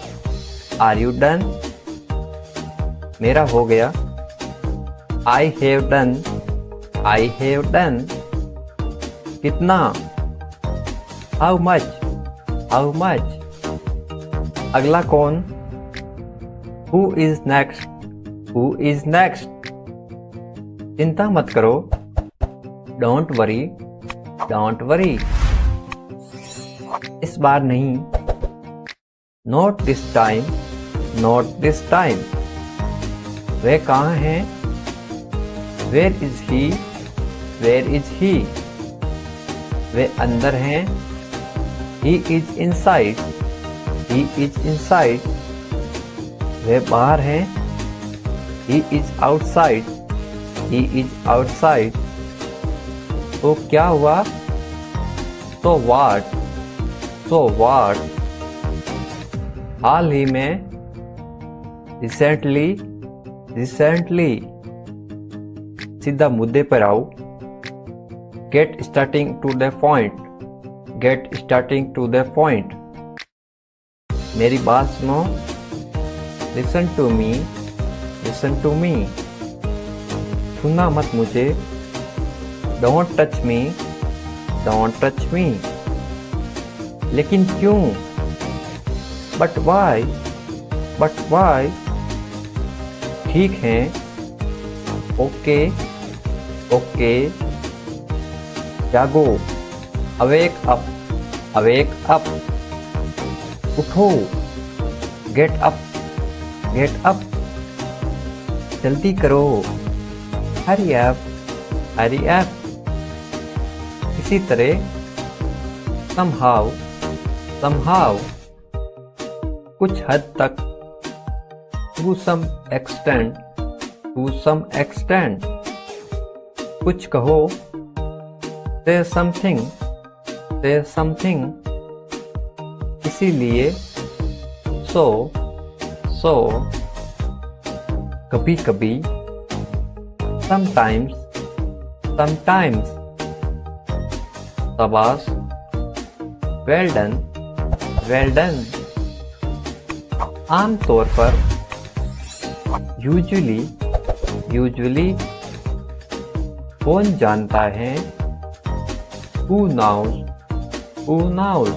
मेरा हो गया, आई हैव डन, कितना, हाउ मच, अगला कौन, हु इज नेक्स्ट, चिंता मत करो, डोंट वरी, इस बार नहीं, नॉट दिस टाइम, वे कहाँ हैं, where is he, where is he, वे अंदर हैं, he is inside, he is inside, वे बाहर हैं, he is outside, he is outside. तो क्या हुआ? तो व्हाट, तो व्हाट, हाल ही में, रिसेंटली, रिसेंटली, सीधा मुद्दे पर आओ, get starting to the point, get starting to the point, मेरी बात सुनो, listen to me, listen to me, छूना मत मुझे, don't touch me, don't touch me, लेकिन क्यों? बट वाई, बट वाई, ठीक है, ओके, ओके, जागो, अवेक अप, अवेक अप, उठो, गेट अप, गेट अप, जल्दी करो, हरी अप, हरी अप। इसी तरह somehow, somehow, कुछ हद तक, to some extent, to some extent, कुछ कहो, say something, say something, इसीलिए, so, so, कभी कभी, sometimes, sometimes, शाबाश, well done, well done, आमतौर पर, usually, usually, कौन जानता है, who knows, who knows,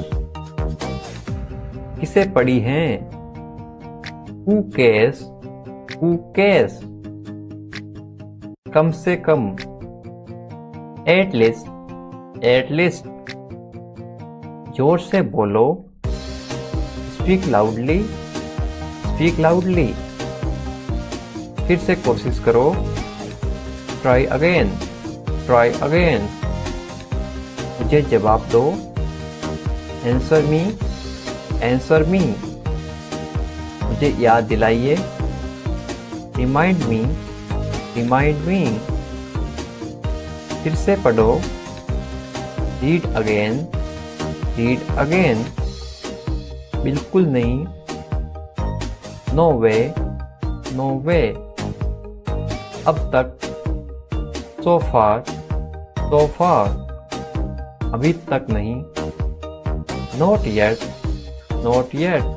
किसे पढ़ी हैं, who cares, who cares, कम से कम, at least, at least, जोर से बोलो, speak loudly, speak loudly, फिर से कोशिश करो, try again, try again, मुझे जवाब दो, answer me, answer me, मुझे याद दिलाइए, remind me, remind me, फिर से पढ़ो, read again, read again, बिल्कुल नहीं, no way, no way, अब तक, so far, so far, अभी तक नहीं, not yet, not yet,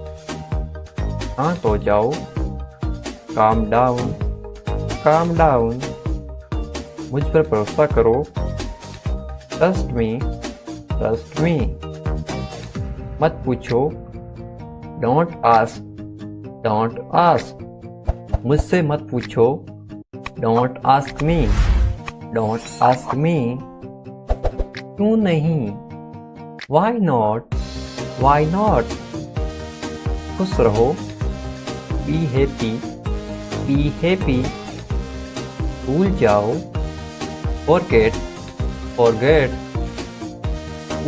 शांत हो जाओ, calm down, calm down, मुझ पर भरोसा करो, trust me, trust me, मत पूछो, don't ask, don't ask, मुझसे मत पूछो, don't ask me, don't ask me, क्यों नहीं, why not, why not, खुश रहो, be happy, be happy, भूल जाओ, forget, forget,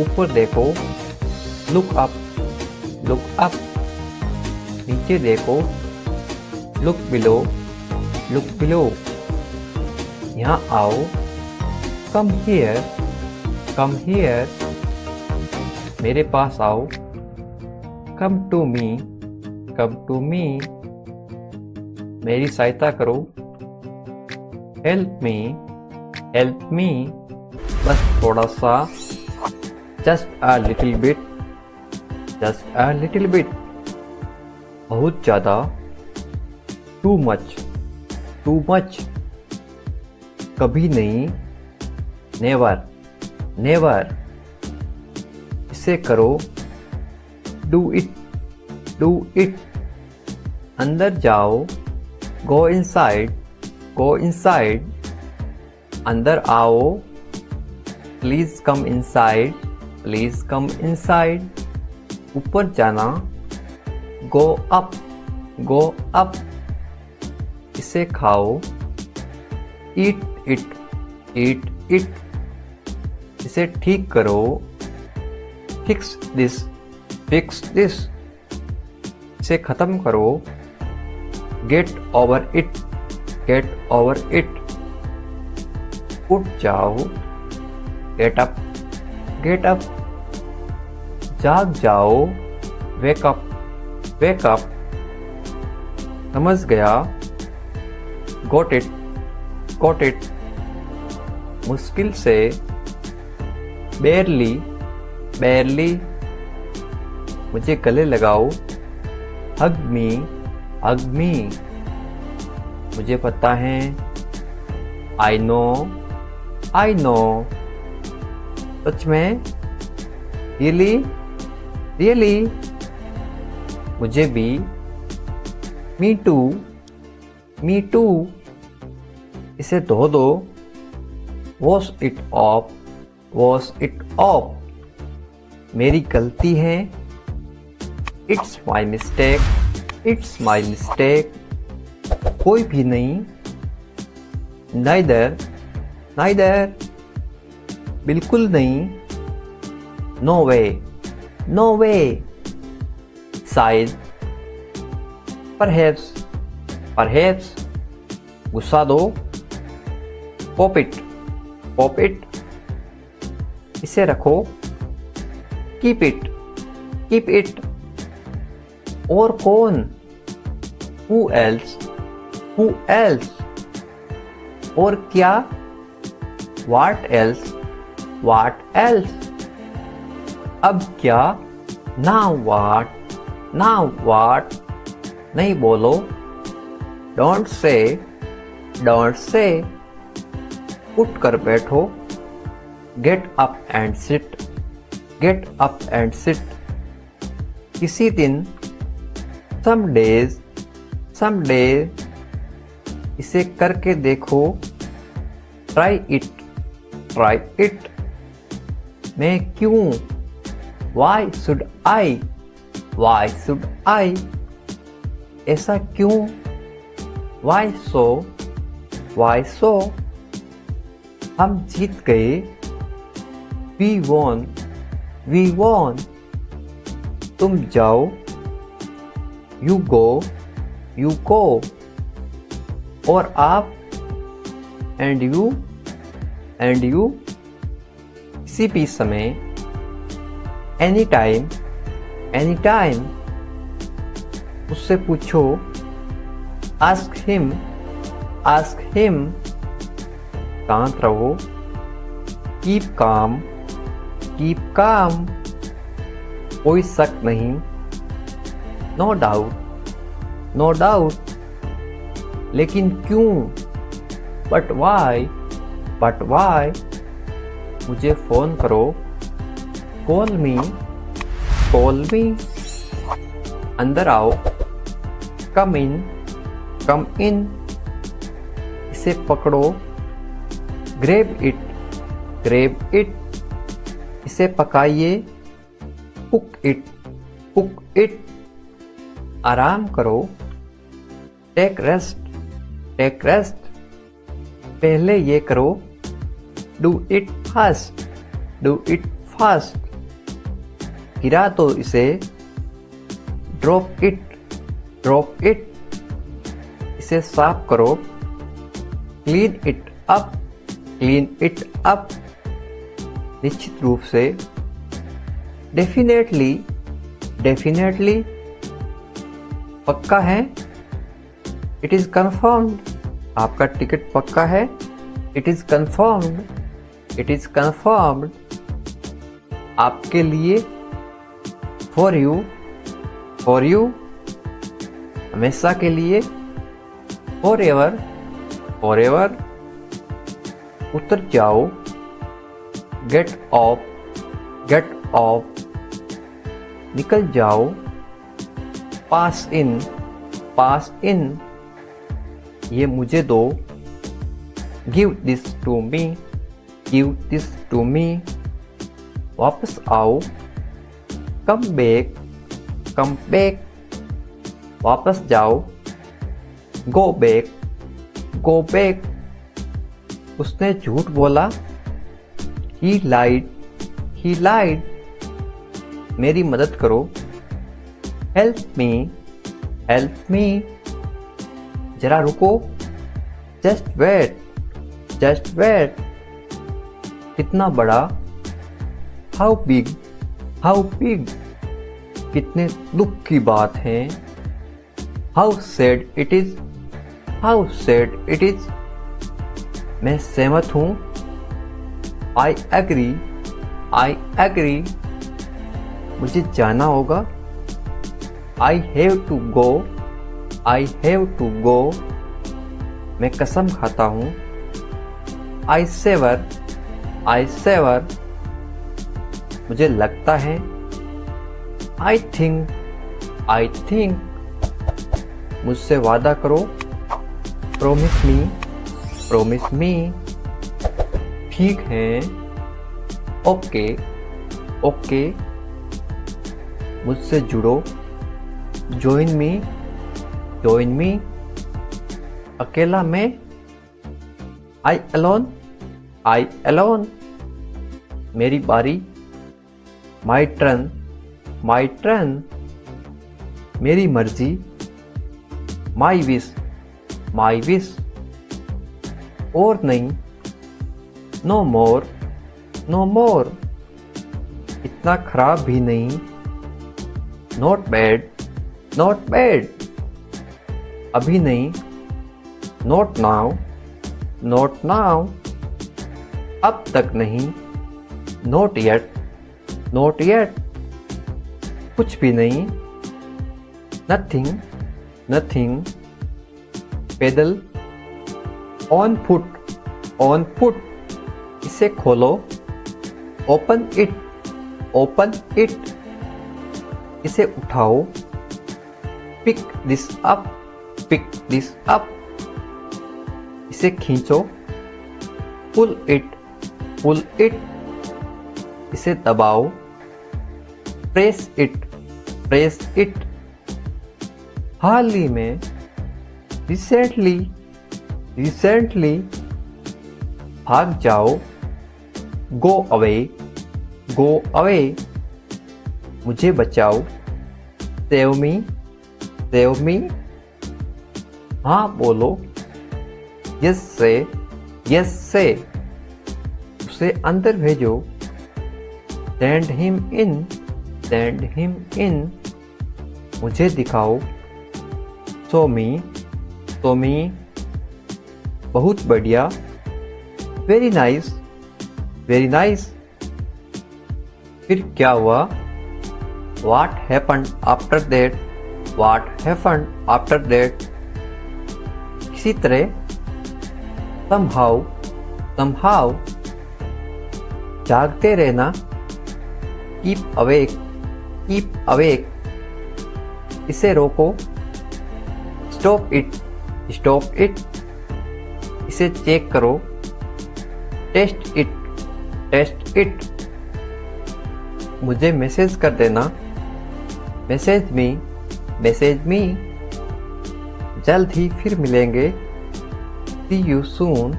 ऊपर देखो, look up, look up, नीचे देखो, look below, look below, यहाँ आओ, come here, come here, मेरे पास आओ, come to me, come to me, मेरी सहायता करो, help me, help me, बस थोड़ा सा, just a little bit, just a little bit, बहुत ज़्यादा, too much, too much, कभी नहीं, never, never, इसे करो, do it, do it, अंदर जाओ, go inside, go inside, अंदर आओ, please come inside, please come inside, ऊपर जाना, go up, go up, इसे खाओ, eat ईट इट। इसे ठीक करो, फिक्स दिस। इसे खत्म करो, गेट ओवर इट। उठ जाओ, गेट अप। जाग जाओ, वेक अप। समझ गया, गॉट इट। मुश्किल से, बेरली। मुझे गले लगाओ, हग मी। मुझे पता है, आई नो। सच में, रियली। मुझे भी, मी टू। इसे धो दो, वॉश इट ऑफ। मेरी गलती है, इट्स माई मिस्टेक। कोई भी नहीं, नाइदर। बिल्कुल नहीं, नो वे। शायद, परहैप्स। गुस्सा दो, पॉप इट। इसे रखो, कीप इट। और कौन, हु एल्स। और क्या, व्हाट एल्स। अब क्या, नाउ व्हाट। नहीं बोलो, डोंट से। उठ कर बैठो, गेट अप एंड सिट। किसी दिन, someday। इसे करके देखो, ट्राई इट। मैं क्यों, why should I। ऐसा क्यों, why so। हम जीत गए, we won। तुम जाओ, you go। और आप, and you। किसी भी समय, anytime। उससे पूछो, ask him। शांत रहो, keep calm। कोई शक नहीं, नो डाउट। लेकिन क्यों, बट वाई। मुझे फोन करो, कॉल मी। अंदर आओ, कम इन। इसे पकड़ो, ग्रेब इट। इसे पकाइए, कुक इट। आराम करो, टेक रेस्ट। पहले ये करो, डू इट फास्ट। गिरा तो इसे, ड्रॉप इट। इसे साफ करो, क्लीन इट अप। निश्चित रूप से, डेफिनेटली। पक्का है, इट इज कन्फर्म्ड। आपका टिकट पक्का है, इट इज कन्फर्म्ड। आपके लिए, फॉर यू। हमेशा के लिए, फॉर एवर। उतर जाओ, गेट ऑफ। निकल जाओ, पास इन। ये मुझे दो, गिव दिस टू मी। वापस आओ, कम बैक। वापस जाओ, गो बैक। उसने झूठ बोला। He lied. He lied. मेरी मदद करो। Help me. Help me. जरा रुको। Just wait. Just wait. कितना बड़ा? How big? How big? कितने दुख की बात है। How sad it is. How sad it is. मैं सहमत हूँ। I agree. I agree. मुझे जाना होगा। I have to go. I have to go. मैं कसम खाता हूँ। I swear. I swear. मुझे लगता है। I think. I think. मुझसे वादा करो। Promise me. Promise me. ठीक है। ओके। ओके। मुझसे जुड़ो। Join me. Join me. अकेला मैं। I alone. I alone. मेरी बारी। My turn. My turn. मेरी मर्जी। My wish. My wish. और नहीं। No more. No more. इतना खराब भी नहीं। Not bad. Not bad. अभी नहीं। Not now. Not now. अब तक नहीं। Not yet. Not yet. कुछ भी नहीं। Nothing. Nothing. पैदल। On foot. On foot. इसे खोलो। Open it. Open it. इसे उठाओ। Pick this up. Pick this up. इसे खींचो। Pull it. Pull it. इसे दबाओ। Press it. Press it. हाल ही में। Recently. Recently. भाग जाओ। Go away. Go away. मुझे बचाओ। Save me. Save me. हाँ बोलो। Yes say. Yes say. उसे अंदर भेजो। Send him in. Send him in. मुझे दिखाओ। Show me. Show me. बहुत बढ़िया। Very nice. Very nice. फिर क्या हुआ? What happened after that? What happened after that? किसी तरह। Somehow. Somehow. जागते रहना। Keep awake. Keep awake. इसे रोको। Stop it. Stop it. इसे चेक करो। Test it. Test it. मुझे मैसेज कर देना। Message me. Message me. जल्द ही फिर मिलेंगे। See you soon.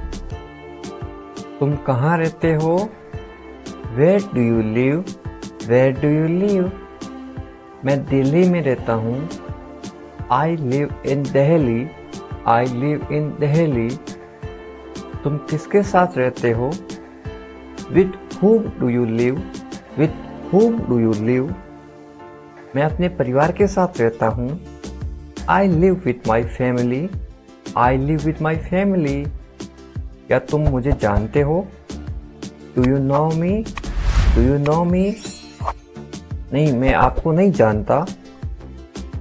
तुम कहाँ रहते हो? Where do you live? Where do you live? मैं दिल्ली में रहता हूँ। I live in Delhi. I live in Delhi. तुम किसके साथ रहते हो? With whom do you live? With whom do you live? मैं अपने परिवार के साथ रहता हूँ। I live with my family. I live with my family. क्या तुम मुझे जानते हो? Do you know me? Do you know me? नहीं, मैं आपको नहीं जानता।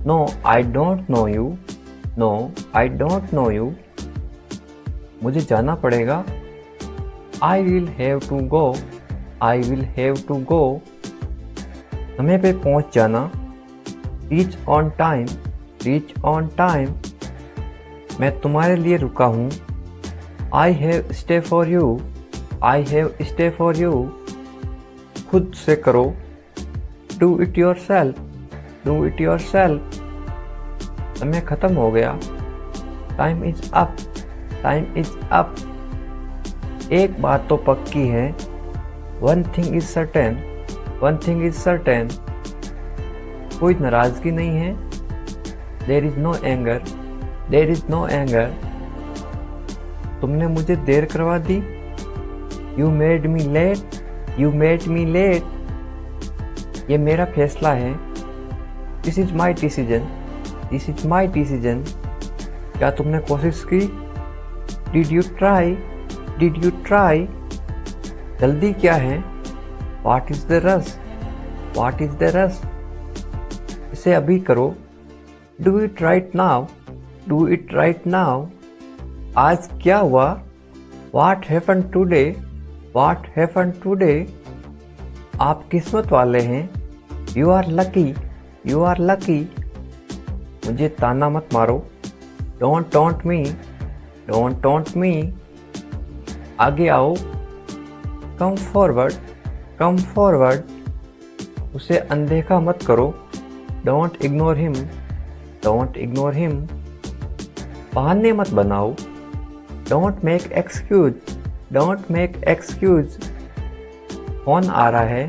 No, I don't know you. No, I don't know you. मुझे जाना पड़ेगा। I will have to go. I will have to go. समय पे पहुंच जाना। Reach on time. Reach on time. मैं तुम्हारे लिए रुका हूँ। I have stay for you. I have stay for you. खुद से करो। Do it yourself. Do it yourself. समय खत्म हो गया। Time is up. Time is up. एक बात तो पक्की है, one thing is certain, one thing is certain, कोई नाराजगी नहीं है, there is no anger, there is no anger, तुमने मुझे देर करवा दी, you made me late, you made me late, ये मेरा फैसला है, this is my decision, this is my decision, क्या तुमने कोशिश की, did you try, did you try, जल्दी क्या है, what is the rush, what is the rush, इसे अभी करो, do it right now, do it right now, आज क्या हुआ, what happen today, what happen today, आप किस्मत वाले हैं, you are lucky, you are lucky, मुझे ताना मत मारो, don't taunt me, don't taunt me, आगे आओ, कम फॉरवर्ड, कम फॉरवर्ड, उसे अनदेखा मत करो, don't ignore him, don't ignore him, बहाने मत बनाओ, don't make excuse, don't make excuse, phone आ रहा है,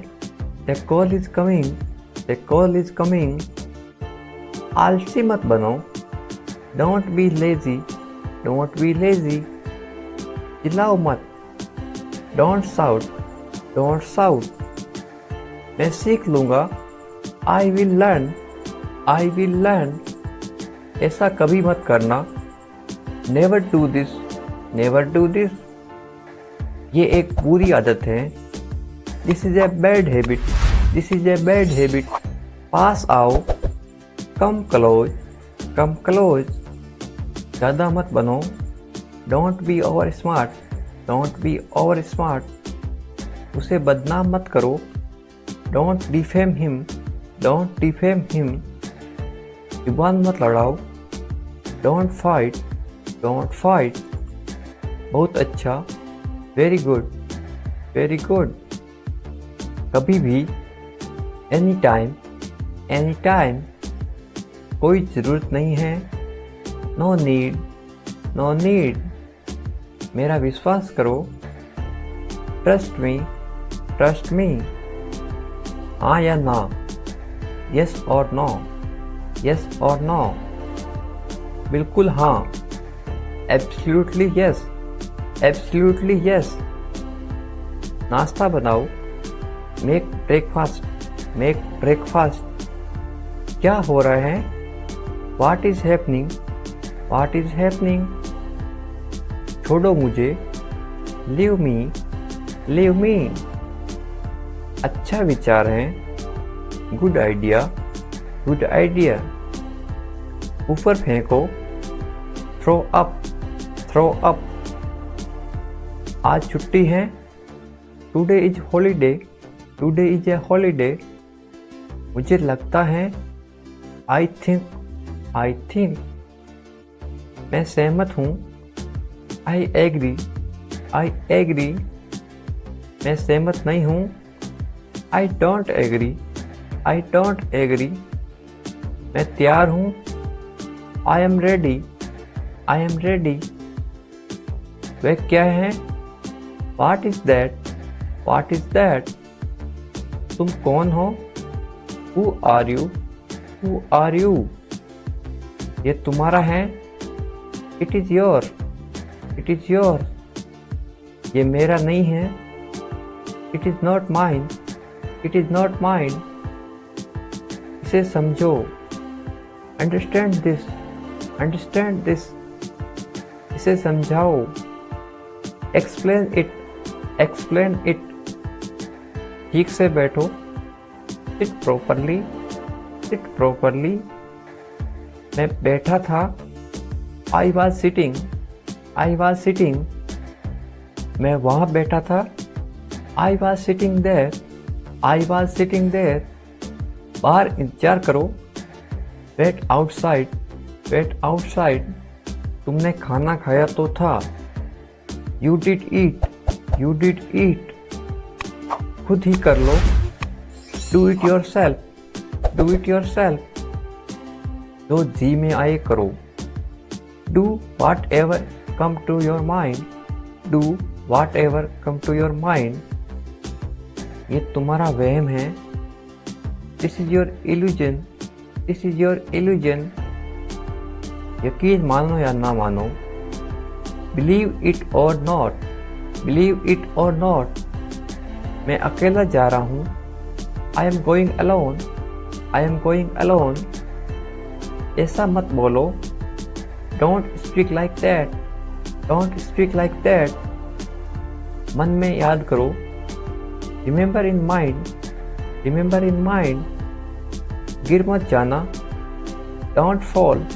the call is coming, the call is coming, आलसी मत बनो, don't be lazy, don't be lazy, चिल्लाओ मत, डोंट साउट, डोंट साउट, मैं सीख लूँगा, I will learn, I will learn, ऐसा कभी मत करना, never do this, never do this, ये एक बुरी आदत है, this is a bad habit, this is a bad habit, पास आओ, कम क्लोज, कम क्लोज, ज़्यादा मत बनो, don't be over smart, don't be over smart, उसे बदनाम मत करो, don't defame him, don't defame him, जुबान मत लड़ाओ, डोंट फाइट, डोंट फाइट, बहुत अच्छा, वेरी गुड, वेरी गुड, कभी भी, एनी टाइम, एनी टाइम, कोई ज़रूरत नहीं है, नो नीड, नो नीड, मेरा विश्वास करो, ट्रस्ट मी, ट्रस्ट मी, हाँ या ना, यस और नो, यस और नो, बिल्कुल हाँ, एब्सोल्युटली यस, एब्सोल्युटली यस, नाश्ता बनाओ, मेक ब्रेकफास्ट, मेक ब्रेकफास्ट, क्या हो रहा है, what is happening, what is happening, छोड़ो मुझे, लीव मी, लीव मी, अच्छा विचार है, गुड आइडिया, गुड आइडिया, ऊपर फेंको, थ्रो अप, थ्रो अप, आज छुट्टी है, today is holiday, today is a holiday, मुझे लगता है, आई थिंक, आई थिंक, मैं सहमत हूँ, आई एग्री, आई एग्री, मैं सहमत नहीं हूँ, I don't agree, I don't agree, मैं तैयार हूँ, I am ready, I am ready, वह क्या है, what is that, what is that, तुम कौन हो, who are you, who are you, ये तुम्हारा है, it is your, it is your, ये मेरा नहीं है, it is not mine, it is not mine, इसे समझो, अंडरस्टैंड दिस, अंडरस्टैंड दिस, इसे समझाओ, एक्सप्लेन इट, एक्सप्लेन इट, ठीक से बैठो, सिट प्रॉपरली, सिट प्रॉपरली, मैं बैठा था, I was sitting, I was sitting, मैं वहाँ बैठा था, I was sitting there, I was sitting there, बाहर इंतजार करो, वेट आउटसाइड, वेट आउटसाइड, तुमने खाना खाया तो था, you did eat, you did eat, खुद ही कर लो, do it yourself, do it yourself, जो जी में आए करो, do whatever come to your mind, do whatever come to your mind, ये तुम्हारा वहम है। This is your illusion, this is your illusion, यकीन मानो या ना मानो। Believe it or not, believe it or not, मैं अकेला जा रहा हूँ। I am going alone, I am going alone, ऐसा मत बोलो। Don't speak like that, don't speak like that, मन में याद करो। Remember in mind, remember in mind, गिर मत जाना। डोंट फॉल,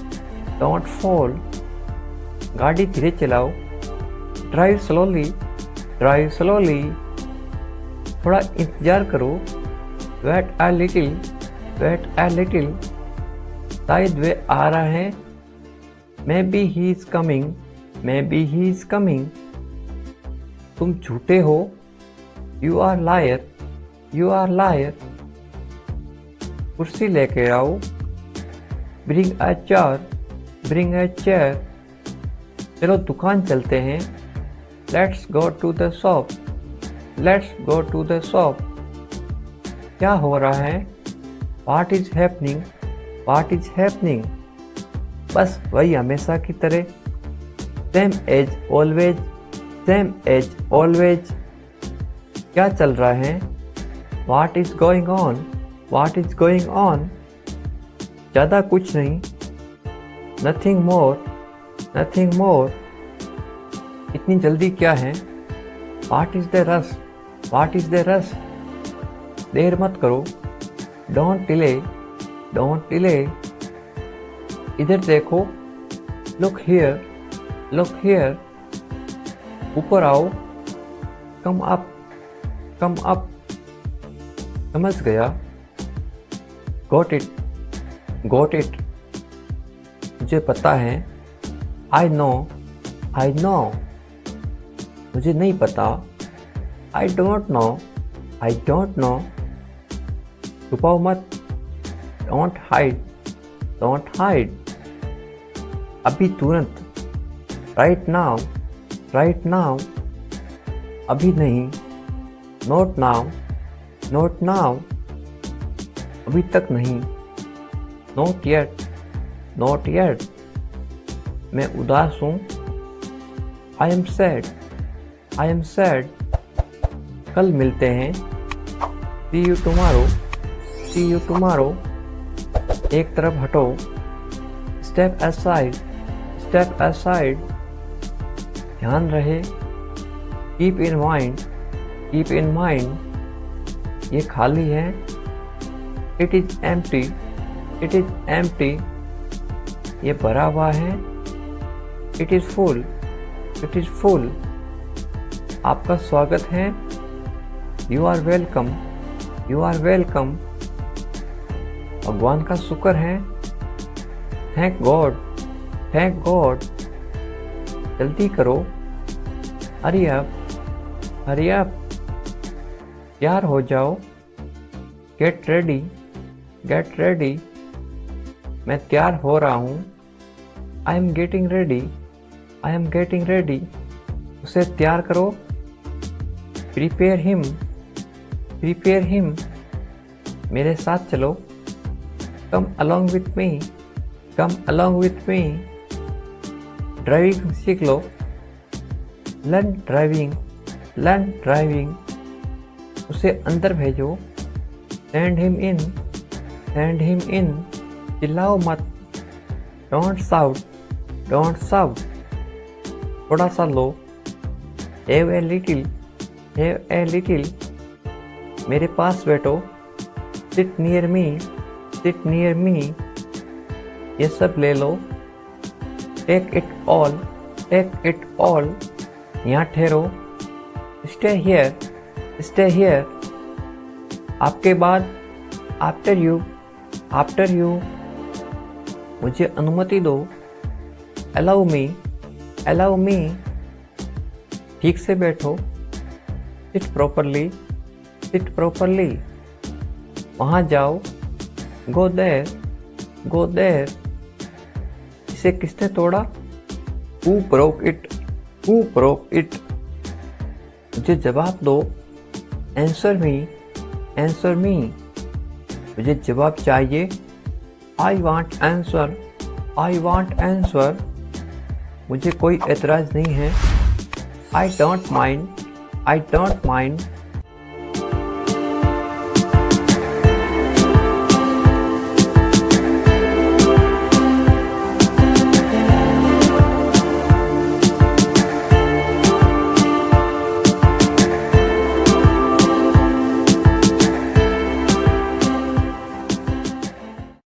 डोंट फॉल, गाड़ी धीरे चलाओ। ड्राइव स्लोली, ड्राइव स्लोली, थोड़ा इंतजार करो। Wait a little, wait a little, शायद वे आ रहा है। Maybe he is coming, maybe he is coming, तुम झूठे हो। You are liar, you are liar, कुर्सी लेके आओ। Bring a chair, bring a chair, चलो दुकान चलते हैं। Let's go to the shop, let's go to the shop, क्या हो रहा है। What is happening, what is happening, बस वही हमेशा की तरह। Same as always, same as always, क्या चल रहा है। What is going on, what is going on, ज़्यादा कुछ नहीं। नथिंग मोर, नथिंग मोर, इतनी जल्दी क्या है। What is the rush, what is the rush, देर मत करो। डोंट डिले, डोंट डिले, इधर देखो। लुक हियर, लुक हियर, ऊपर आओ। कम अप, कम अप, समझ गया। गॉट इट, गॉट इट, मुझे पता है। आई नो, आई नो, मुझे नहीं पता। I don't know, I don't know, छुपाओ मत। डोंट हाइड, डोंट हाइड, अभी तुरंत। राइट नाउ, राइट नाउ, अभी नहीं। नॉट नाउ, नॉट नाउ, अभी तक नहीं। नॉट येट, नॉट येट, मैं उदास हूँ। I am sad, I am sad, कल मिलते हैं। See you tomorrow, see you tomorrow, एक तरफ हटो। स्टेप असाइड, स्टेप असाइड, ध्यान रहे। Keep in mind, keep in mind, ये खाली है। It is empty, it is empty, ये भरा हुआ है। It is full, it is full, आपका स्वागत है। You are welcome, you are welcome, भगवान का शुक्र है। थैंक गॉड, थैंक गॉड, जल्दी करो। हरी अप, हरी अप, तैयार हो जाओ। गेट रेडी, गेट रेडी, मैं तैयार हो रहा हूँ। I am getting ready, I am getting ready, उसे तैयार करो। प्रिपेयर हिम, प्रिपेयर हिम, मेरे साथ चलो। Come along with me, come along with me, driving सीख लो। लर्न ड्राइविंग, लर्न ड्राइविंग, उसे अंदर भेजो। Send him in, send him in, चिल्लाओ मत। डोंट शाउट, डोंट शाउट, थोड़ा सा लो। Have a little, have a little, मेरे पास बैठो। Sit near me, sit near me, ये सब ले लो। Take it all, take it all, यहाँ ठहरो। स्टे हियर, स्टे हियर, आपके बाद। आफ्टर यू, आफ्टर यू, मुझे अनुमति दो। अलाउ मी, अलाउ मी, ठीक से बैठो। सिट प्रॉपरली, सिट प्रॉपरली, वहाँ जाओ। गो देयर, गो देयर, इसे किसने तोड़ा। Who broke it, who broke it, मुझे जवाब दो। Answer me, answer me. मुझे जवाब चाहिए। I want answer, I want answer. मुझे कोई एतराज़ नहीं है। I don't mind, I don't mind.